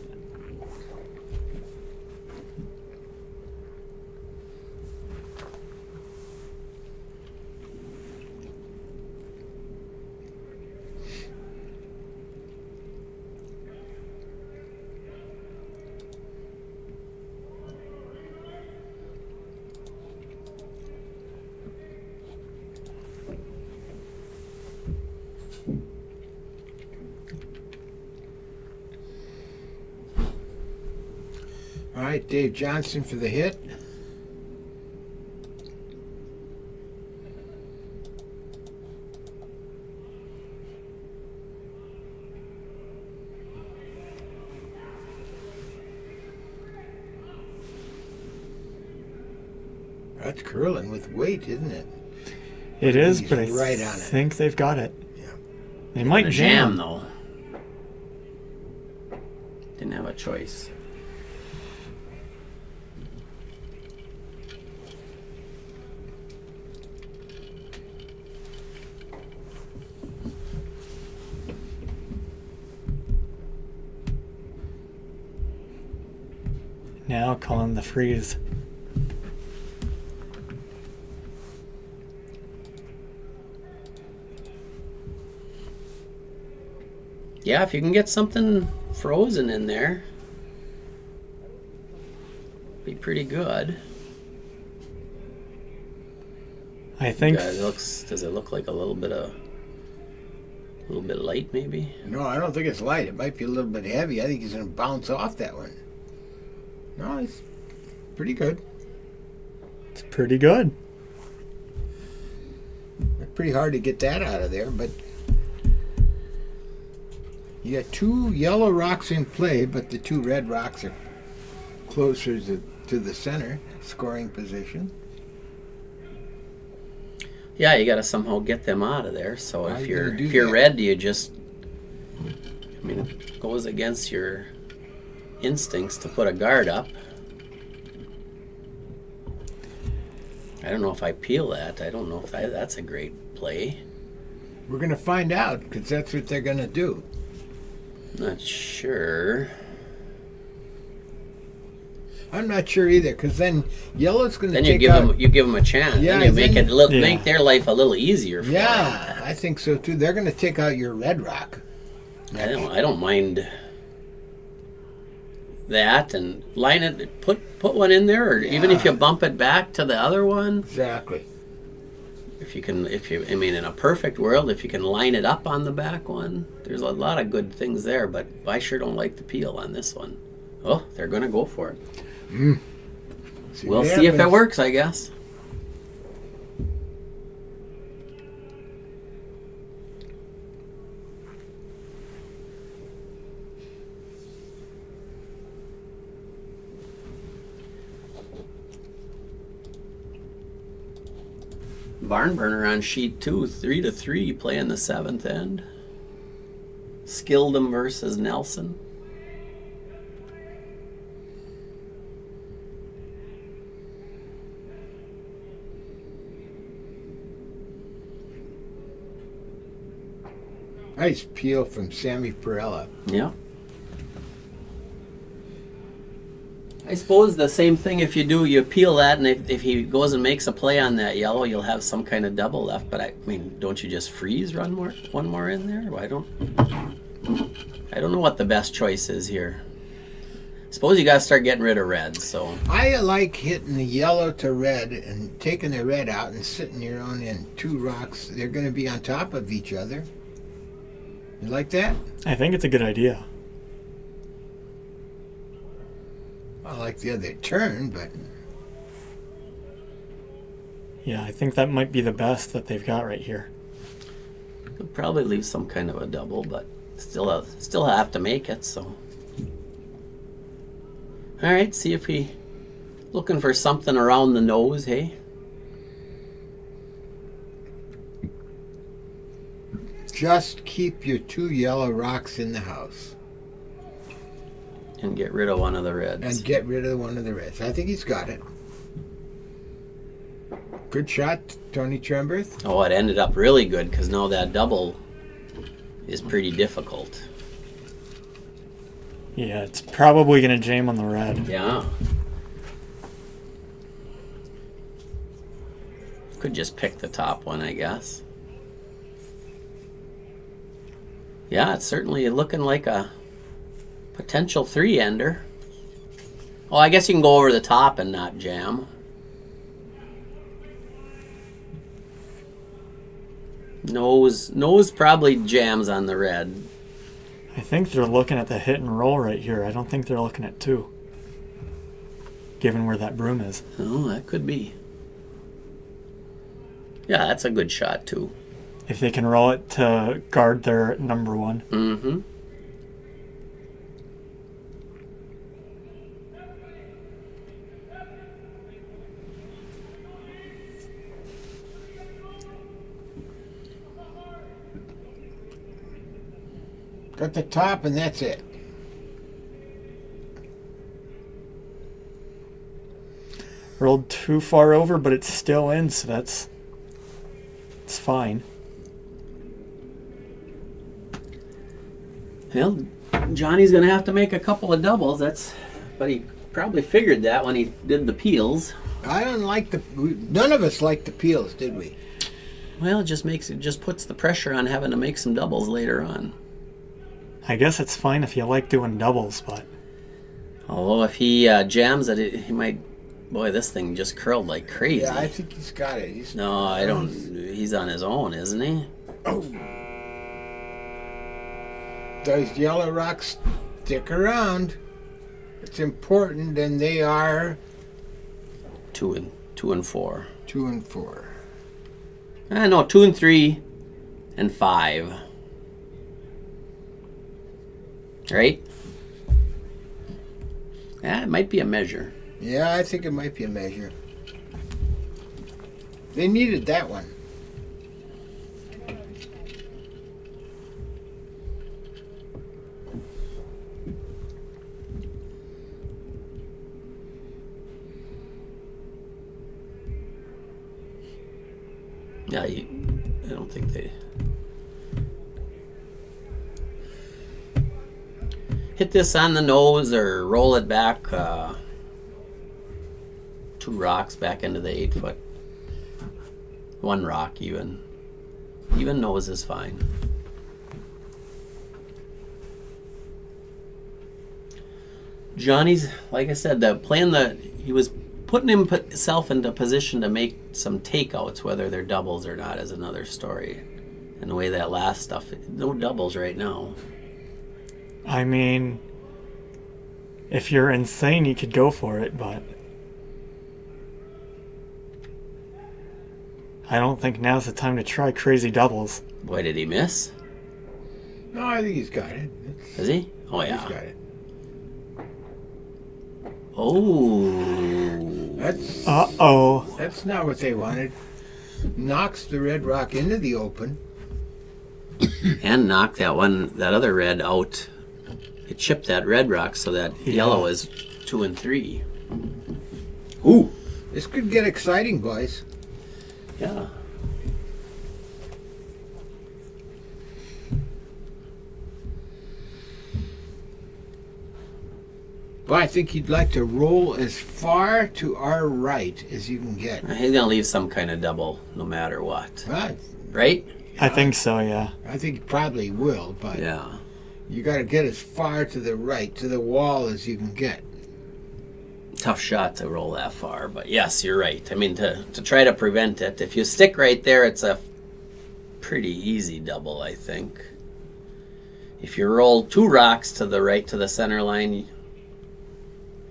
S1: All right, Dave Johnson for the hit. That's curling with weight, isn't it?
S3: It is,
S1: He's
S3: but I
S1: right on it.
S3: think they've got it.
S1: Yeah.
S3: They might
S2: Gonna
S3: jam.
S2: though. Didn't have a choice.
S3: Now calling the freeze.
S2: Yeah, if you can get something frozen in there, be pretty good.
S3: I think
S2: Does it look like a little bit light maybe?
S1: No, I don't think it's light. It might be a little bit heavy. I think he's going to bounce off that one. No, it's pretty good.
S3: it's pretty good.
S1: Pretty hard to get that out of there, but you got two yellow rocks in play, but the two red rocks are closer to the center scoring position.
S2: Yeah, you got to somehow get them out of there. So
S1: How
S2: if
S1: you gonna do
S2: you're
S1: that?
S2: red, you just, I mean, it goes against your instincts to put a guard up. I don't know if I peel that. I don't know if that's a great play.
S1: We're going to find out because that's what they're going to do.
S2: Not sure.
S1: I'm not sure either because then yellow's going to
S2: Then
S1: take
S2: you
S1: out.
S2: give them a chance.
S1: Yeah,
S2: then you make
S1: then-
S2: it
S3: Yeah.
S2: make their life a little easier. For
S1: Yeah, I think so too. They're going to take out your red rock.
S2: them. I don't mind that and line it. Put one in there, or even if you bump it back to the other one.
S1: Exactly.
S2: I mean, in a perfect world, if you can line it up on the back one, there's a lot of good things there, but I sure don't like the peel on this one. Oh, they're going to go for it. We'll
S1: what
S2: see if it
S1: happens.
S2: works, I guess. Barn burner on sheet 2, 3-3, playing the 7th end. Skildum versus Nelson.
S1: Nice peel from Sammy Perella.
S2: Yeah. I suppose the same thing if you peel that, and if he goes and makes a play on that yellow, you'll have some kind of double left. But I mean, don't you just freeze one more in there? I don't know what the best choice is here. Suppose you got to start getting rid of reds. So
S1: I like hitting the yellow to red and taking the red out and sitting your own in two rocks. They're going to be on top of each other. You like that?
S3: I think it's a good idea.
S1: I like the other turn, but
S3: Yeah, I think that might be the best that they've got right here.
S2: you'll probably leave some kind of a double, but still have to make it. So all right, see if we looking for something around the nose, hey?
S1: just keep your two yellow rocks in the house.
S2: And get rid of one of the reds.
S1: And get rid of one of the reds. I think he's got it. Good shot, Tony Trenberth.
S2: Oh, it ended up really good because now that double is pretty difficult.
S3: Yeah, it's probably going to jam on the red.
S2: Yeah. Could just pick the top one, I guess. Yeah, it's certainly looking like a potential 3-ender. Oh, I guess you can go over the top and not jam. Nose probably jams on the red.
S3: I think they're looking at the hit and roll right here. I don't think they're looking at 2. given where that broom is.
S2: Oh, that could be. Yeah, that's a good shot too.
S3: If they can roll it to guard their number one.
S2: Mm-hmm.
S1: Got the top, and that's it.
S3: Rolled too far over, but it's still in, so it's fine.
S2: Well, Johnny's gonna have to make a couple of doubles. But he probably figured that when he did the peels.
S1: I don't like none of us liked the peels, did we?
S2: Well, it just puts the pressure on having to make some doubles later on.
S3: I guess it's fine if you like doing doubles, but
S2: Although if he jams it, he might. Boy, this thing just curled like crazy.
S1: Yeah, I think he's got it.
S2: No, I don't. He's on his own, isn't he?
S1: Oh. Those yellow rocks stick around. It's important, and they are
S2: 2 and 4.
S1: 2 and 4.
S2: No, 2 and 3 and 5. Right? Yeah, it might be a measure.
S1: Yeah, I think it might be a measure. They needed that one.
S2: Yeah, I don't think they hit this on the nose or roll it back 2 rocks back into the 8 foot. 1 rock even. Even nose is fine. Johnny's, like I said, he was putting himself into position to make some takeouts. Whether they're doubles or not is another story. And the way that last stuff, no doubles right now.
S3: I mean, if you're insane, you could go for it, but I don't think now's the time to try crazy doubles.
S2: Boy, did he miss?
S1: No, I think he's got it.
S2: Is he? Oh, yeah.
S1: He's got it.
S2: Oh.
S3: Uh-oh.
S1: That's not what they wanted. Knocks the red rock into the open.
S2: And knocked that other red out. It chipped that red rock so that yellow is 2 and 3. Ooh.
S1: This could get exciting, boys.
S2: Yeah.
S1: But I think you'd like to roll as far to our right as you can get.
S2: He's going to leave some kind of double no matter what.
S1: Right.
S2: Right?
S3: I think so, yeah.
S1: I think you probably will, but
S2: Yeah.
S1: you got to get as far to the right, to the wall, as you can get.
S2: Tough shot to roll that far, but yes, you're right. I mean, to try to prevent it, if you stick right there, it's a pretty easy double, I think. If you roll 2 rocks to the right to the center line,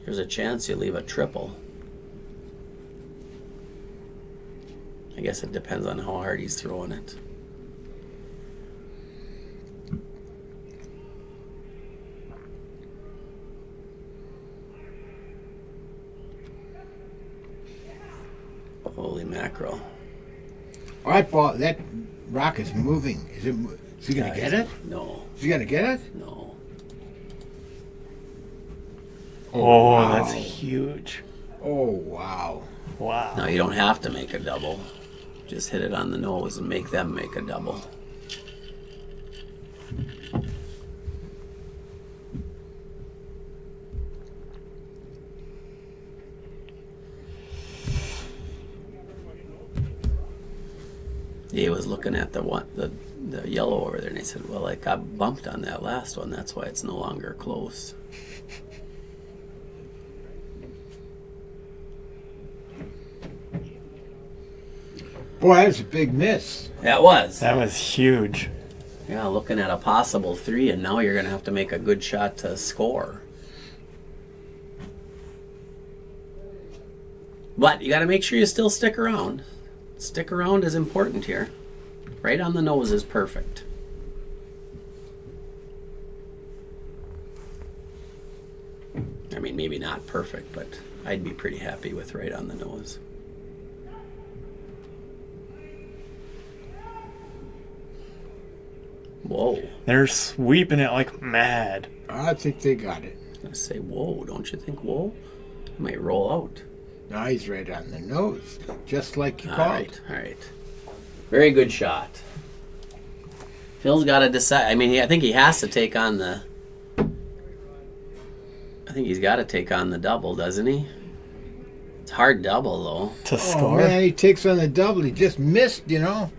S2: there's a chance you leave a triple. I guess it depends on how hard he's throwing it. Holy mackerel.
S1: All right, Paul, that rock is moving. Is he going to get it?
S2: No.
S1: Is he going to get it?
S2: No.
S3: Oh,
S1: wow.
S3: That's huge.
S1: Oh, wow.
S3: Wow.
S2: No, you don't have to make a double. Just hit it on the nose and make them make a double. He was looking at the yellow over there, and he said, well, I got bumped on that last one. That's why it's no longer close.
S1: Boy, that was a big miss.
S2: That was.
S3: That was huge.
S2: Yeah, looking at a possible 3, and now you're going to have to make a good shot to score. But you got to make sure you still stick around. Stick around is important here. Right on the nose is perfect. I mean, maybe not perfect, but I'd be pretty happy with right on the nose. Whoa.
S3: They're sweeping it like mad.
S1: I think they got it.
S2: I was going to say, whoa, don't you think, whoa? It might roll out.
S1: No, he's right on the nose, just like you
S2: All
S1: called.
S2: right, all right. Very good shot. Phil's got to decide. I mean, I think he has to take on the... I think he's got to take on the double, doesn't he? It's hard double, though.
S3: To
S1: Oh
S3: score?
S1: man, he takes on the double. He just missed, you know.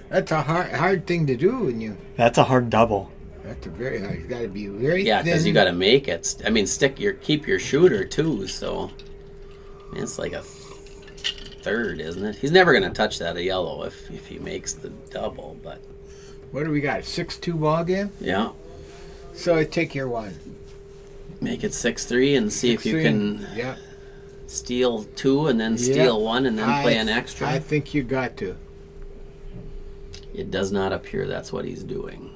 S1: That's a hard thing to do when you.
S3: That's a hard double.
S1: That's a very hard. You got to be very
S2: Yeah,
S1: thin.
S2: because you got to make it. I mean, keep your shooter, too, so... I mean, it's like a third, isn't it? He's never going to touch that yellow if he makes the double, but...
S1: What do we got? 6-2 ball game.
S2: Yeah.
S1: So I take your one.
S2: Make it 6-3 and see if you
S1: 6-3,
S2: can
S1: Yeah.
S2: steal 2 and then steal 1 and then play an extra.
S1: I think you got to.
S2: It does not appear that's what he's doing.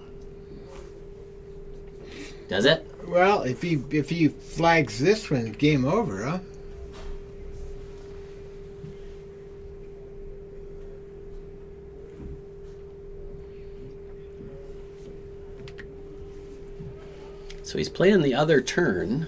S2: Does it?
S1: Well, if he flags this one, game over, huh?
S2: So he's playing the other turn.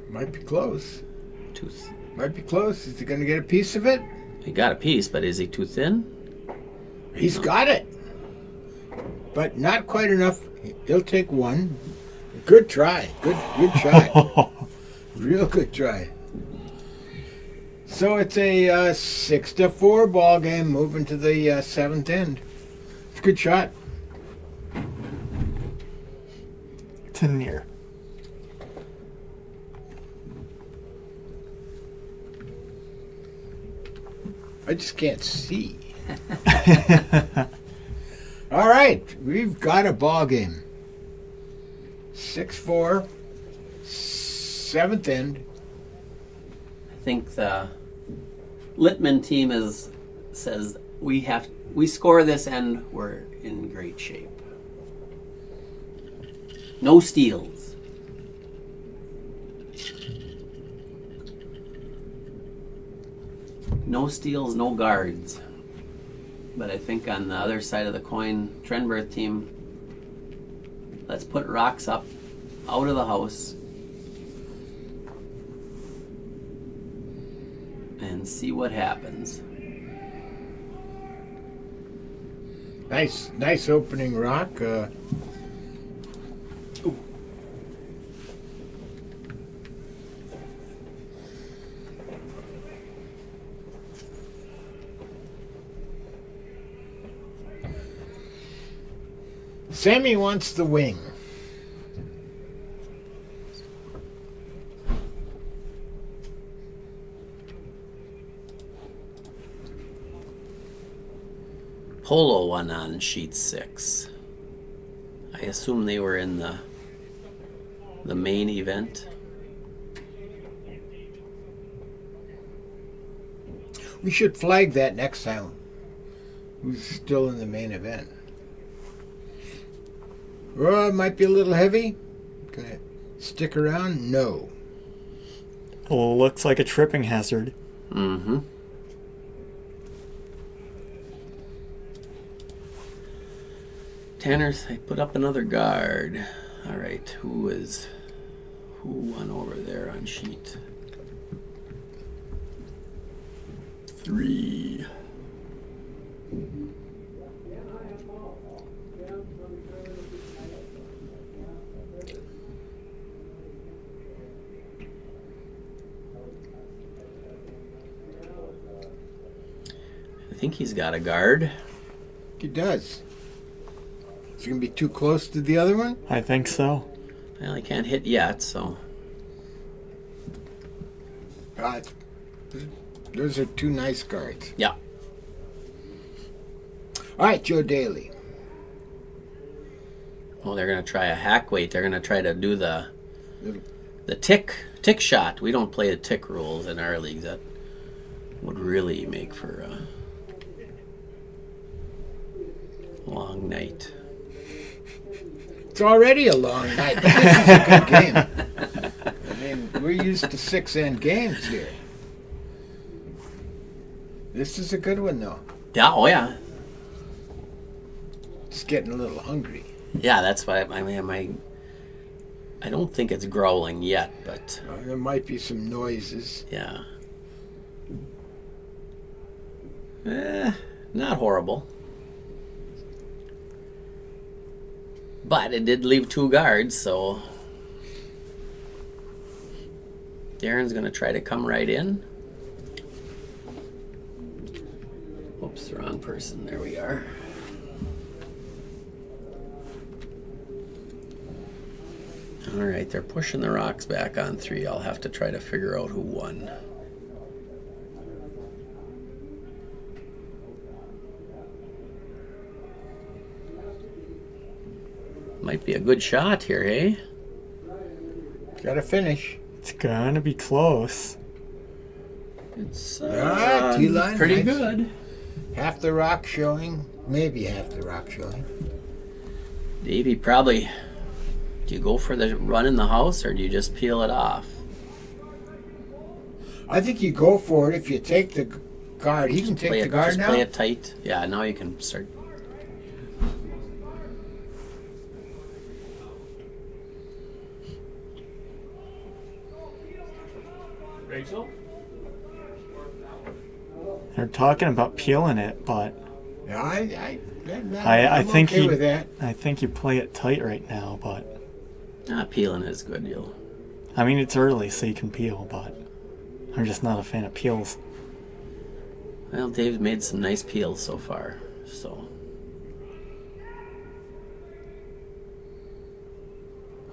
S1: Might be close.
S2: Tooth.
S1: Might be close. Is he going to get a piece of it?
S2: He got a piece, but is he too thin?
S1: He's got it. But not quite enough. He'll take one. Good try. Good shot. Real good try. So it's a 6-4 ball game moving to the seventh end. It's a good shot.
S3: To near.
S1: I just can't see. All right, we've got a ball game. 6-4, seventh end.
S2: I think the Litman team says we score this and we're in great shape. No steals. No steals, no guards. But I think on the other side of the coin, Trenberth team, let's put rocks up out of the house and see what happens.
S1: Nice opening rock. Sammy wants the wing.
S2: Polo won on sheet 6. I assume they were in the main event.
S1: We should flag that next time. Who's still in the main event? Oh, it might be a little heavy. Can I stick around? No.
S3: Looks like a tripping hazard.
S2: Mm-hmm. Tanner's, I put up another guard. All right, who won over there on sheet 3? I think he's got a guard.
S1: He does. Is he going to be too close to the other one?
S3: I think so.
S2: Well, he can't hit yet, so.
S1: Those are two nice guards.
S2: Yeah.
S1: All right, Joe Daly.
S2: Oh, they're going to try a hack weight. They're going to try to do the tick shot. We don't play the tick rules in our leagues. That would really make for a long night.
S1: It's already a long night, but this is a good game. I mean, we're used to 6-end games here. This is a good one, though.
S2: Yeah, oh yeah.
S1: Just getting a little hungry.
S2: Yeah, that's why I don't think it's growling yet, but
S1: There might be some noises.
S2: yeah. Not horrible. But it did leave 2 guards, so Darren's going to try to come right in. Oops, wrong person. There we are. All right, they're pushing the rocks back on 3. I'll have to try to figure out who won. Might be a good shot here, hey?
S1: Got to finish.
S3: It's gonna be close.
S2: It's
S1: T-line,
S2: pretty
S1: nice.
S2: good.
S1: Half the rock showing. Maybe half the rock showing.
S2: Davey, probably, do you go for the run in the house or do you just peel it off?
S1: I think you go for it if you take the guard. He can take the guard
S2: just
S1: now.
S2: play it tight. Yeah, now you can start.
S4: Rachel?
S3: They're talking about peeling it, but
S1: Yeah,
S3: I
S1: I'm
S3: think
S1: okay
S3: he-
S1: with that.
S3: I think you play it tight right now. But
S2: Peeling is good.
S3: I mean, it's early, so you can peel. But I'm just not a fan of peels.
S2: Well, Dave's made some nice peels so far, so.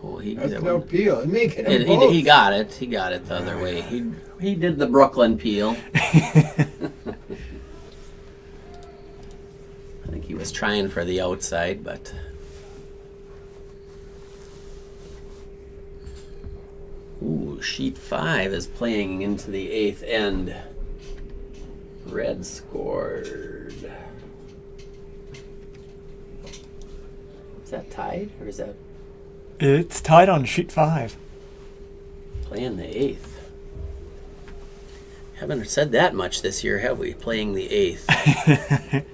S2: Oh, he
S1: That's
S2: did
S1: no
S2: one.
S1: peel. Making them both.
S2: He got it. He got it the other way. He did the Brooklyn peel. I think he was trying for the outside, but ooh, sheet 5 is playing into the 8th end. Red scored. Is that tied or is that
S3: It's tied on sheet 5.
S2: playing the 8th? Haven't said that much this year, have we? Playing the 8th.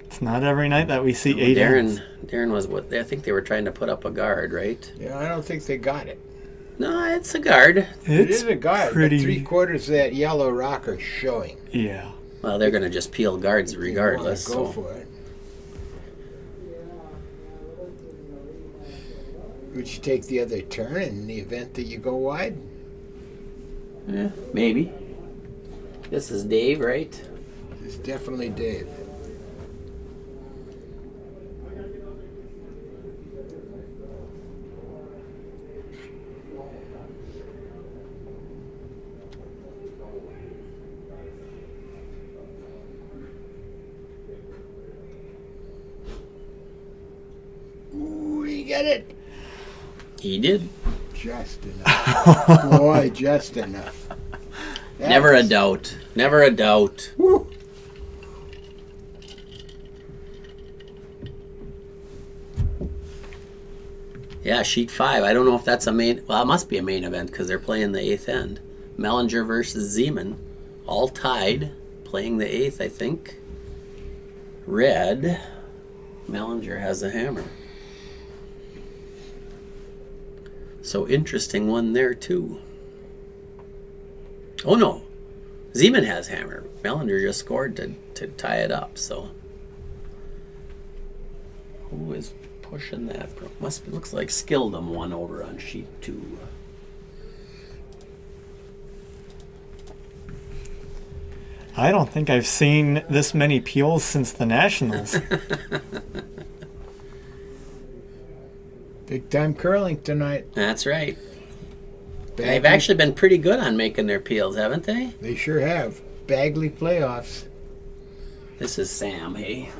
S3: It's not every night that we see 8 ends.
S2: Darren was what? I think they were trying to put up a guard, right?
S1: Yeah, I don't think they got it.
S2: No, it's a guard.
S1: It
S3: It's
S1: is a guard,
S3: pretty.
S1: but 3/4 of that yellow rock are showing.
S3: Yeah.
S2: Well, they're going to just peel guards
S1: You wanna
S2: regardless.
S1: Go
S2: So.
S1: for it. Would you take the other turn in the event that you go wide?
S2: Yeah, maybe. This is Dave, right?
S1: It's definitely Dave. Ooh, he got it.
S2: He did.
S1: Just enough. Boy, just enough. That
S2: Never a
S1: was-
S2: doubt. Never a doubt.
S1: Woo.
S2: Yeah, sheet 5. I don't know if that's a main. Well, it must be a main event because they're playing the 8th end. Mellinger versus Zeman, all tied, playing the 8th, I think. Red. Mellinger has a hammer. So interesting one there too. Oh no, Zeman has hammer. Mellinger just scored to tie it up. So who is pushing that? Looks like Skildum won over on sheet 2.
S3: I don't think I've seen this many peels since the Nationals.
S1: Big time curling tonight.
S2: That's right. They've
S1: Bagley-
S2: actually been pretty good on making their peels, haven't they?
S1: They sure have. Bagley playoffs.
S2: This is Sam, hey?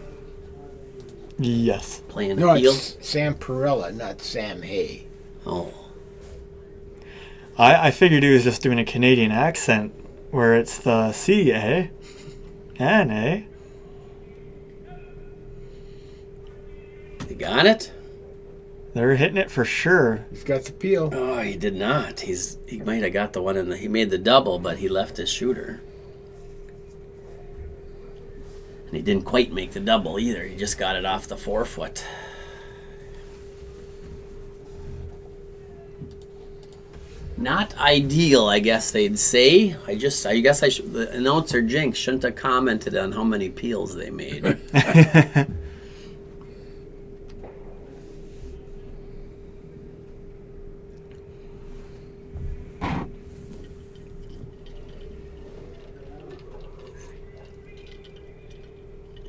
S3: Yes.
S2: Playing
S1: No,
S2: a field?
S1: it's Sam Perella, not Sam Hay.
S2: Oh.
S3: I figured he was just doing a Canadian accent where it's the C, eh? N, eh?
S2: You got it?
S3: They're hitting it for sure.
S1: He's got the peel.
S2: Oh, he did not. He might have got the one he made the double, but he left his shooter. And he didn't quite make the double either. He just got it off the 4-foot. Not ideal, I guess they'd say. I guess the announcer Jinx shouldn't have commented on how many peels they made.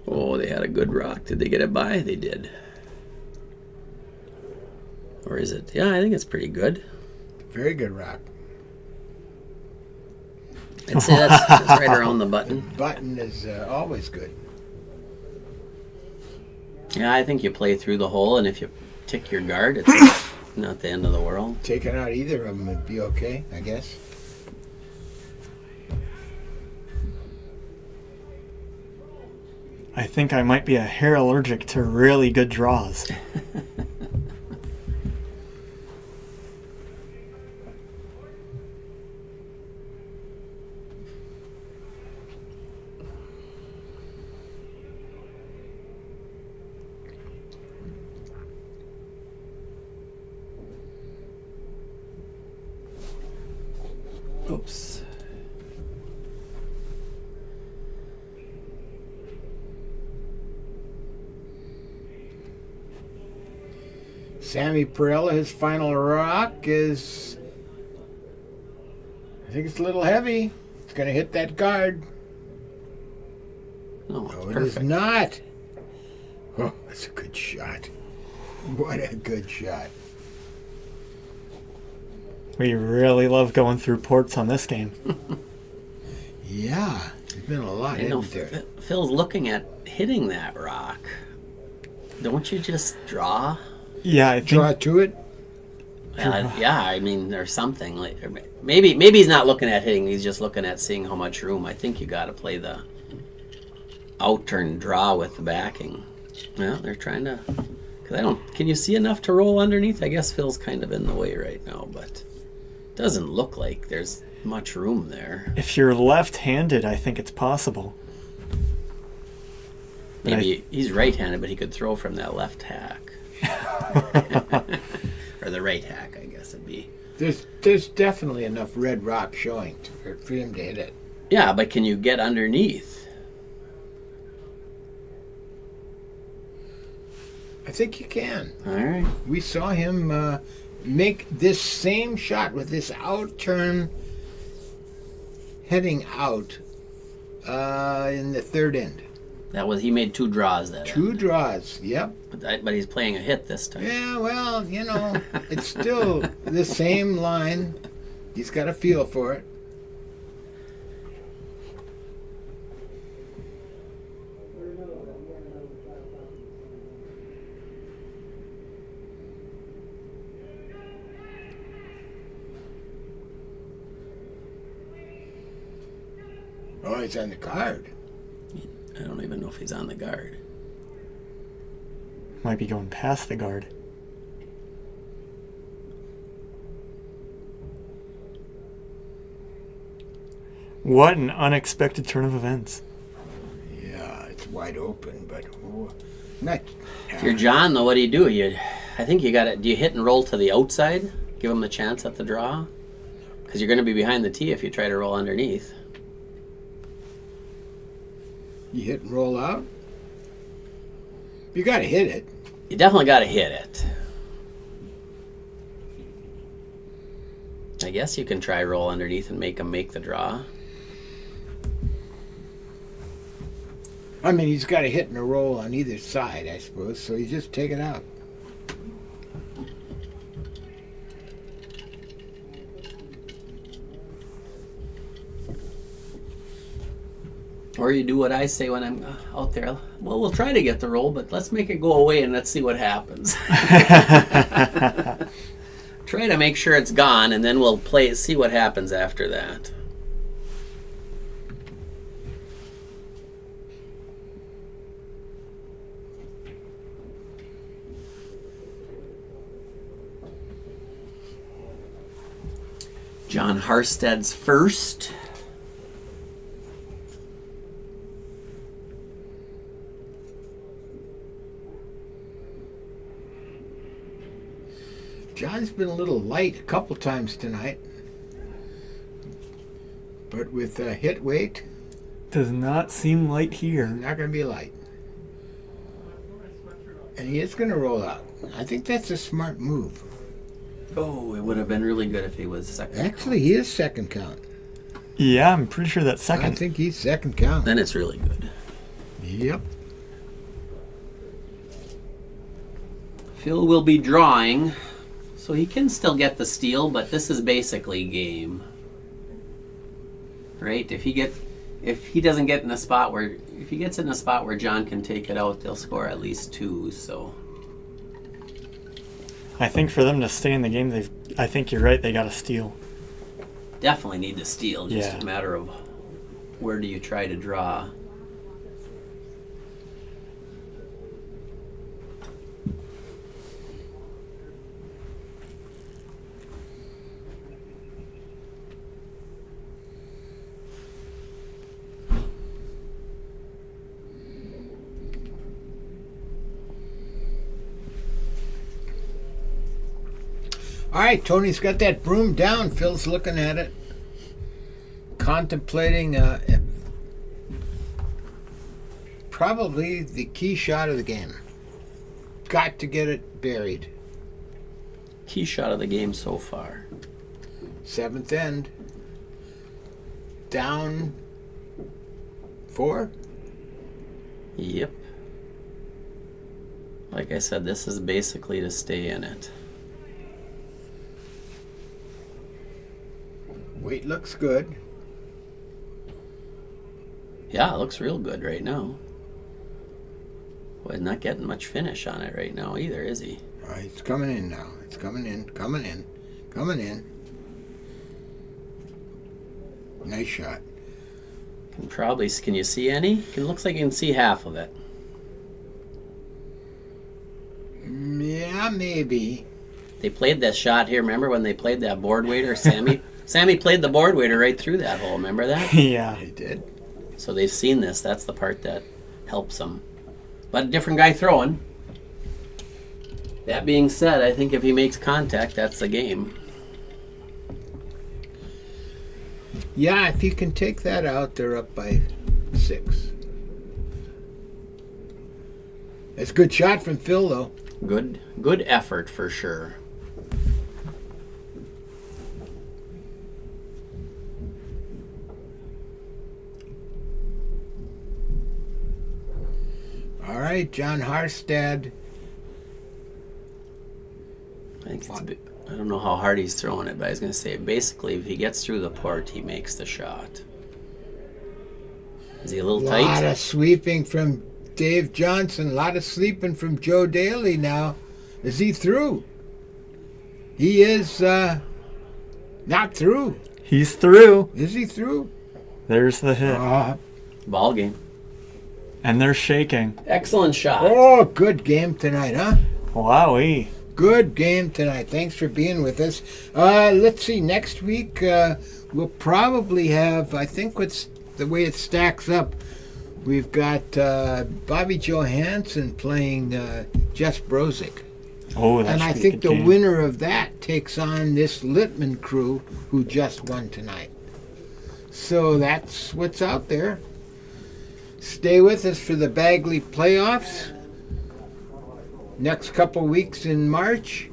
S2: Oh, they had a good rock. Did they get it by? They did. Or is it? Yeah, I think it's pretty good.
S1: Very good rock.
S2: I'd say that's right around the button.
S1: Button is always good.
S2: Yeah, I think you play through the hole, and if you tick your guard, it's not the end of the world.
S1: Taking out either of them would be okay, I guess.
S3: I think I might be a hair allergic to really good draws.
S2: Oops.
S1: Sammy Perella, his final rock is, I think it's a little heavy. It's going to hit that guard.
S2: No,
S1: No, it
S2: perfect.
S1: is not. Oh, that's a good shot. What a good shot.
S3: We really love going through ports on this game.
S1: Yeah, there's been a lot,
S2: I know
S1: isn't there?
S2: Phil's looking at hitting that rock. Don't you just draw?
S3: Yeah, I think
S1: Draw to it.
S2: Yeah, I mean, there's something like maybe he's not looking at hitting. He's just looking at seeing how much room. I think you got to play the out turn draw with the backing. Well, they're trying to. Cause I don't. Can you see enough to roll underneath? I guess Phil's kind of in the way right now, but it doesn't look like there's much room there.
S3: if you're left-handed, I think it's possible. But
S2: Maybe he's right-handed, but he could throw from that left hack. Or the right hack, I guess it'd be.
S1: There's definitely enough red rock showing for him to hit it.
S2: Yeah, but can you get underneath?
S1: I think you can.
S2: All right.
S1: We saw him make this same shot with this out turn heading out in the third end.
S2: He made 2 draws that
S1: Two
S2: end.
S1: draws, yep.
S2: But he's playing a hit this time.
S1: Yeah, well, you know, it's still the same line. He's got a feel for it. Oh, he's on the card.
S2: I don't even know if he's on the guard.
S3: might be going past the guard. What an unexpected turn of events.
S1: Yeah, it's wide open, but not.
S2: If you're John, though, what do you do? I think you got to. Do you hit and roll to the outside? Give him the chance at the draw? Because you're going to be behind the tee if you try to roll underneath.
S1: You hit and roll out. You got to hit it.
S2: You definitely got to hit it. I guess you can try roll underneath and make him make the draw.
S1: I mean, he's got a hit and a roll on either side, I suppose. So you just take it out.
S2: Or Or you do what I say when I'm out there. Well, we'll try to get the roll, but let's make it go away and let's see what happens. Try to make sure it's gone, and then we'll see what happens after that. John Harsted's first.
S1: John's been a little light a couple times tonight, but with hit weight,
S3: Does not seem light here.
S1: not going to be light. And he is going to roll out. I think that's a smart move.
S2: Oh, it would have been really good if he was second.
S1: Actually, he is second count.
S3: Yeah, I'm pretty sure that's
S1: I
S3: second.
S1: think he's second count.
S2: Then it's really good.
S1: Yep.
S2: Phil will be drawing, so he can still get the steal, but this is basically game. Right? If he doesn't get in a spot where, if he gets in a spot where John can take it out, they'll score at least 2, so.
S3: I think for them to stay in the game, I think you're right, they got to steal.
S2: Definitely need to steal, just
S3: Yeah.
S2: a matter of where do you try to draw.
S1: All right, Tony's got that broom down. Phil's looking at it, contemplating probably the key shot of the game. Got to get it buried.
S2: Key shot of the game so far.
S1: Seventh end. Down 4.
S2: Yep. Like I said, this is basically to stay in it.
S1: Weight looks good.
S2: Yeah, it looks real good right now. Well, not getting much finish on it right now either, is he?
S1: All right, it's coming in now. It's coming in, coming in, coming in. Nice shot.
S2: Can you see any? Looks like you can see half of it.
S1: Yeah, maybe.
S2: They played that shot here. Remember when they played that board waiter? Sammy played the board waiter right through that hole. Remember that?
S3: Yeah.
S1: They did.
S2: So they've seen this. That's the part that helps them. But a different guy throwing. That being said, I think if he makes contact, that's the game.
S1: Yeah, if you can take that out, they're up by 6. That's a good shot from Phil, though.
S2: Good effort for sure.
S1: All right, John Harstad.
S2: I don't know how hard he's throwing it, but I was going to say, basically, if he gets through the port, he makes the shot. Is he a little
S1: A lot
S2: tight?
S1: of sweeping from Dave Johnson. A lot of sleeping from Joe Daly now. Is he through? He is not through.
S3: He's through.
S1: Is he through?
S3: There's the hit.
S2: Ball game.
S3: And they're shaking.
S2: Excellent shot.
S1: Oh, good game tonight, huh?
S3: Wowee.
S1: Good game tonight. Thanks for being with us. Let's see. Next week we'll probably have, I think what's the way it stacks up, we've got Bobby Johansson playing Jess Brozick.
S3: Oh, that
S1: And
S3: should
S1: I
S3: be a
S1: think
S3: good
S1: the
S3: game.
S1: winner of that takes on this Litman crew who just won tonight. So that's what's out there. Stay with us for the Bagley playoffs. Next couple weeks in March,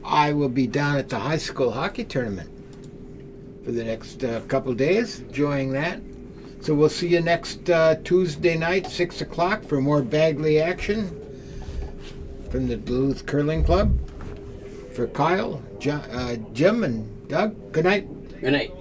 S1: I will be down at the high school hockey tournament for the next couple days, enjoying that. So we'll see you next Tuesday night, 6 o'clock, for more Bagley action from the Duluth Curling Club. For Kyle, Jim, and Doug, good night.
S2: Good night.